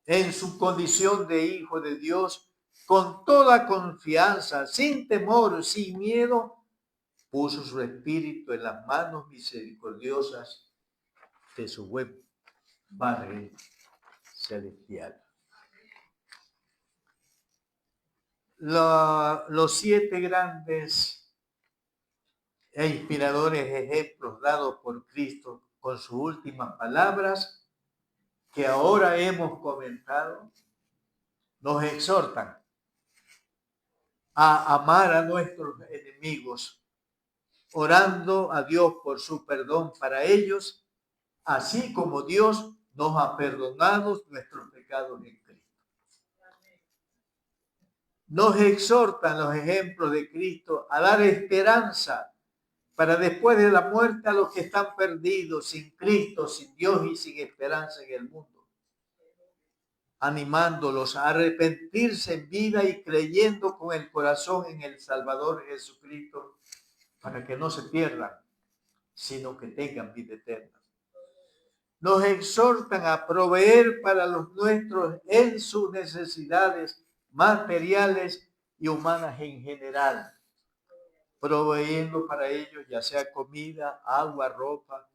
en su condición de hijo de Dios, con toda confianza, sin temor, sin miedo, puso su espíritu en las manos misericordiosas de su buen Padre celestial. Los 7 grandes e inspiradores ejemplos dados por Cristo con sus últimas palabras que ahora hemos comentado, nos exhortan a amar a nuestros enemigos, orando a Dios por su perdón para ellos, así como Dios nos ha perdonado nuestros pecados en Cristo. Nos exhortan los ejemplos de Cristo a dar esperanza para después de la muerte a los que están perdidos, sin Cristo, sin Dios y sin esperanza en el mundo, animándolos a arrepentirse en vida y creyendo con el corazón en el Salvador Jesucristo, para que no se pierdan, sino que tengan vida eterna. Nos exhortan a proveer para los nuestros en sus necesidades materiales y humanas en general, proveyendo para ellos ya sea comida, agua, ropa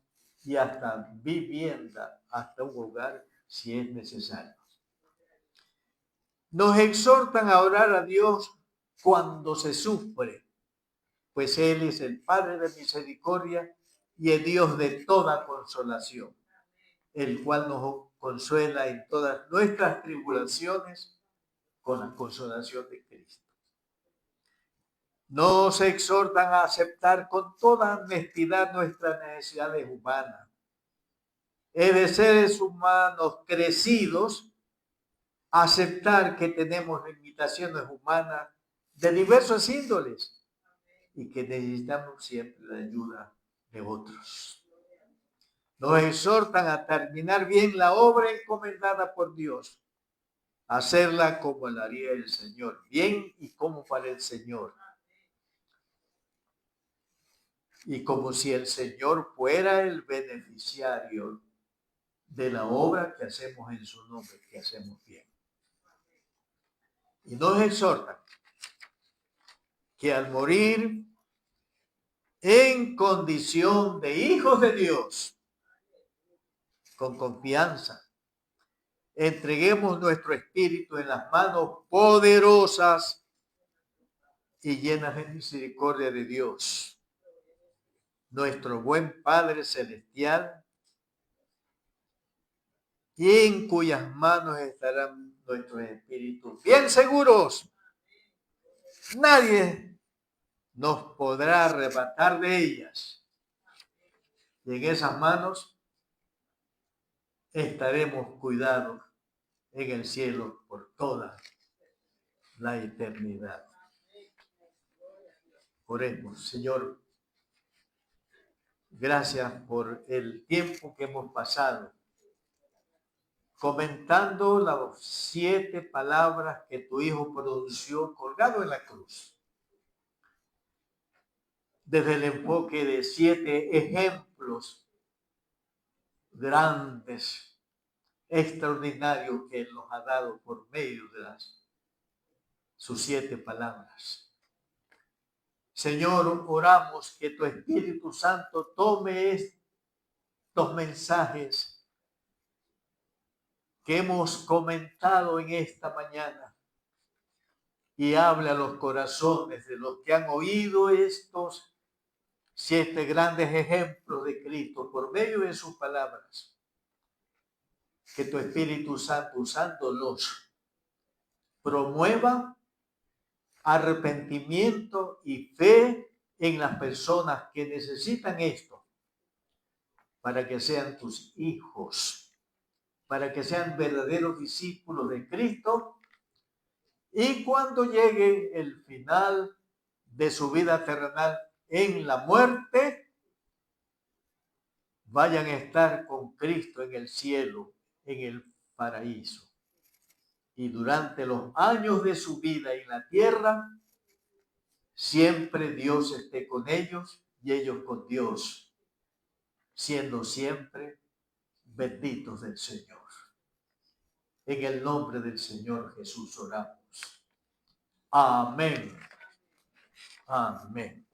y hasta vivienda, hasta un hogar si es necesario. Nos exhortan a orar a Dios cuando se sufre, pues Él es el Padre de misericordia y el Dios de toda consolación, el cual nos consuela en todas nuestras tribulaciones con la consolación de Cristo. Nos exhortan a aceptar con toda honestidad nuestras necesidades humanas. Es de seres humanos crecidos, aceptar que tenemos limitaciones humanas de diversas índoles y que necesitamos siempre la ayuda de otros. Nos exhortan a terminar bien la obra encomendada por Dios, hacerla como la haría el Señor, bien y como para el Señor. Y como si el Señor fuera el beneficiario de la obra que hacemos en su nombre, que hacemos bien. Y nos exhortan que al morir en condición de hijos de Dios, con confianza, entreguemos nuestro espíritu en las manos poderosas y llenas de misericordia de Dios, nuestro buen Padre Celestial, y en cuyas manos estarán nuestros espíritus bien seguros. Nadie nos podrá arrebatar de ellas. Y en esas manos estaremos cuidados en el cielo por toda la eternidad. Oremos, Señor, gracias por el tiempo que hemos pasado comentando las 7 palabras que tu Hijo pronunció colgado en la cruz. Desde el enfoque de 7 ejemplos grandes, extraordinarios que Él nos ha dado por medio de sus 7 palabras. Señor, oramos que tu Espíritu Santo tome estos mensajes que hemos comentado en esta mañana y hable a los corazones de los que han oído estos 7 grandes ejemplos de Cristo por medio de sus palabras. Que tu Espíritu Santo, usándolos, promueva arrepentimiento y fe en las personas que necesitan esto, para que sean tus hijos, para que sean verdaderos discípulos de Cristo, y cuando llegue el final de su vida terrenal en la muerte, vayan a estar con Cristo en el cielo, en el paraíso. Y durante los años de su vida en la tierra, siempre Dios esté con ellos y ellos con Dios, siendo siempre benditos del Señor. En el nombre del Señor Jesús oramos. Amén. Amén.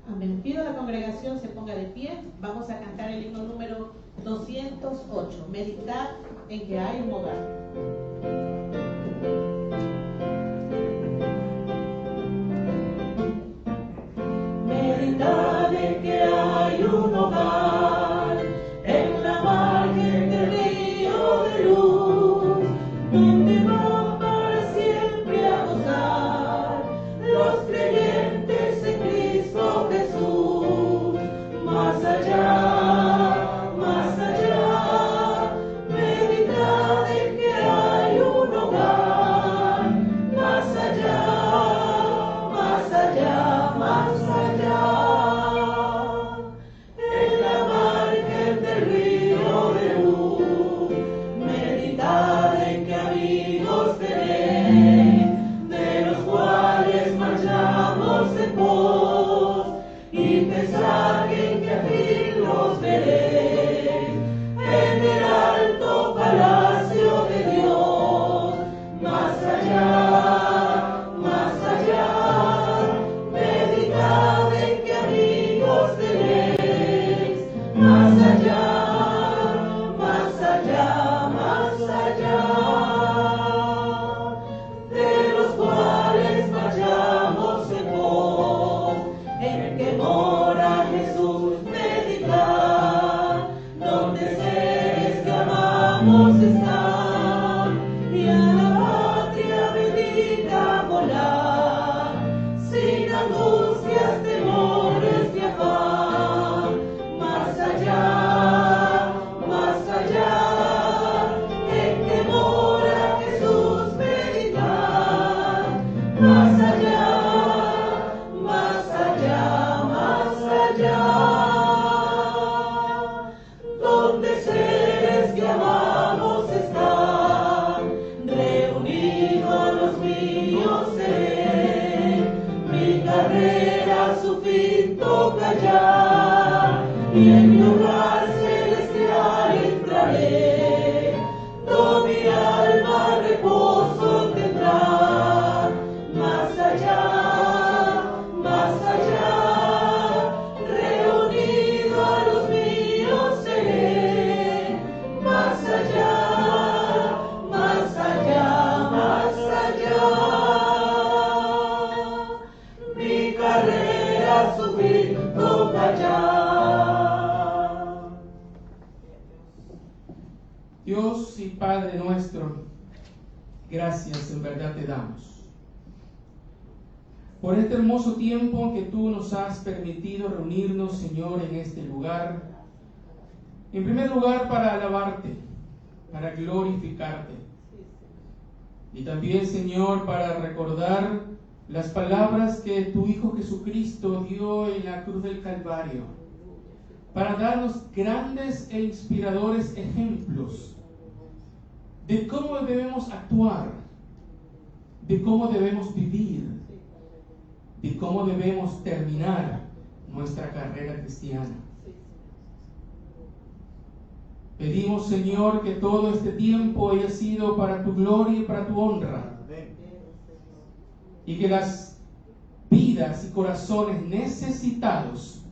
Amén. Pido a la congregación se ponga de pie. Vamos a cantar el himno número 208. Meditad en que hay un hogar. Meditad en que hay un hogar en la margen del río de luz, donde van para siempre a gozar los creyentes en Cristo Jesús. Más allá, más allá, meditad en que hay un hogar. Más allá, más allá, más allá. En la margen del río de luz, meditad en que amigos tenéis, de los cuales marchamos en pos, y pensad en que al fin los veréis en el alto palacio de Dios. Más allá, meditad en que amigos tenéis. Más allá, más allá, más allá, de los cuales marchamos en pos, en que mora Jesús. Meditad, donde seres que amamos están, y a la patria bendita volar, sin angustias, temores ni afán. Más allá, en que mora Jesús. Meditad, más allá, más allá, más allá, donde seres que amamos están, reunidos a los míos seré, mi carrera su fin toca ya, y en mi hogar celestial entraré, donde mi alma reposo tendrá. Más allá, reunido a los míos seré. Más allá, más allá, más allá, mi carrera su fin toca ya. Dios y Padre nuestro, gracias en verdad te damos por este hermoso tiempo que tú nos has permitido reunirnos, Señor, en este lugar. En primer lugar, para alabarte, para glorificarte. Y también, Señor, para recordar las palabras que tu Hijo Jesucristo dio en la cruz del Calvario, para darnos grandes e inspiradores ejemplos de cómo debemos actuar, de cómo debemos vivir, de cómo debemos terminar nuestra carrera cristiana. Pedimos, Señor, que todo este tiempo haya sido para tu gloria y para tu honra, y que las vidas y corazones necesitados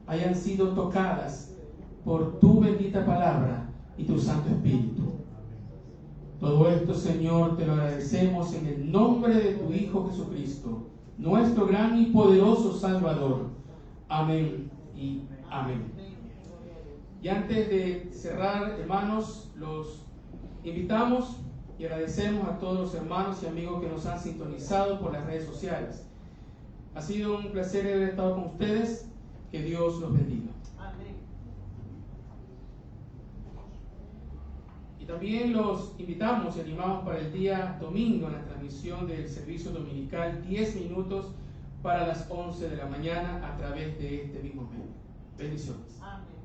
hayan sido tocadas por tu bendita palabra y tu Santo Espíritu. Todo esto, Señor, te lo agradecemos en el nombre de tu Hijo Jesucristo, nuestro gran y poderoso Salvador. Amén y amén. Y antes de cerrar, hermanos, los invitamos y agradecemos a todos los hermanos y amigos que nos han sintonizado por las redes sociales. Ha sido un placer haber estado con ustedes. Que Dios los bendiga. Amén. Y también los invitamos y animamos para el día domingo en la transmisión del servicio dominical 10 minutos para las 11 de la mañana a través de este mismo medio. Bendiciones. Amén.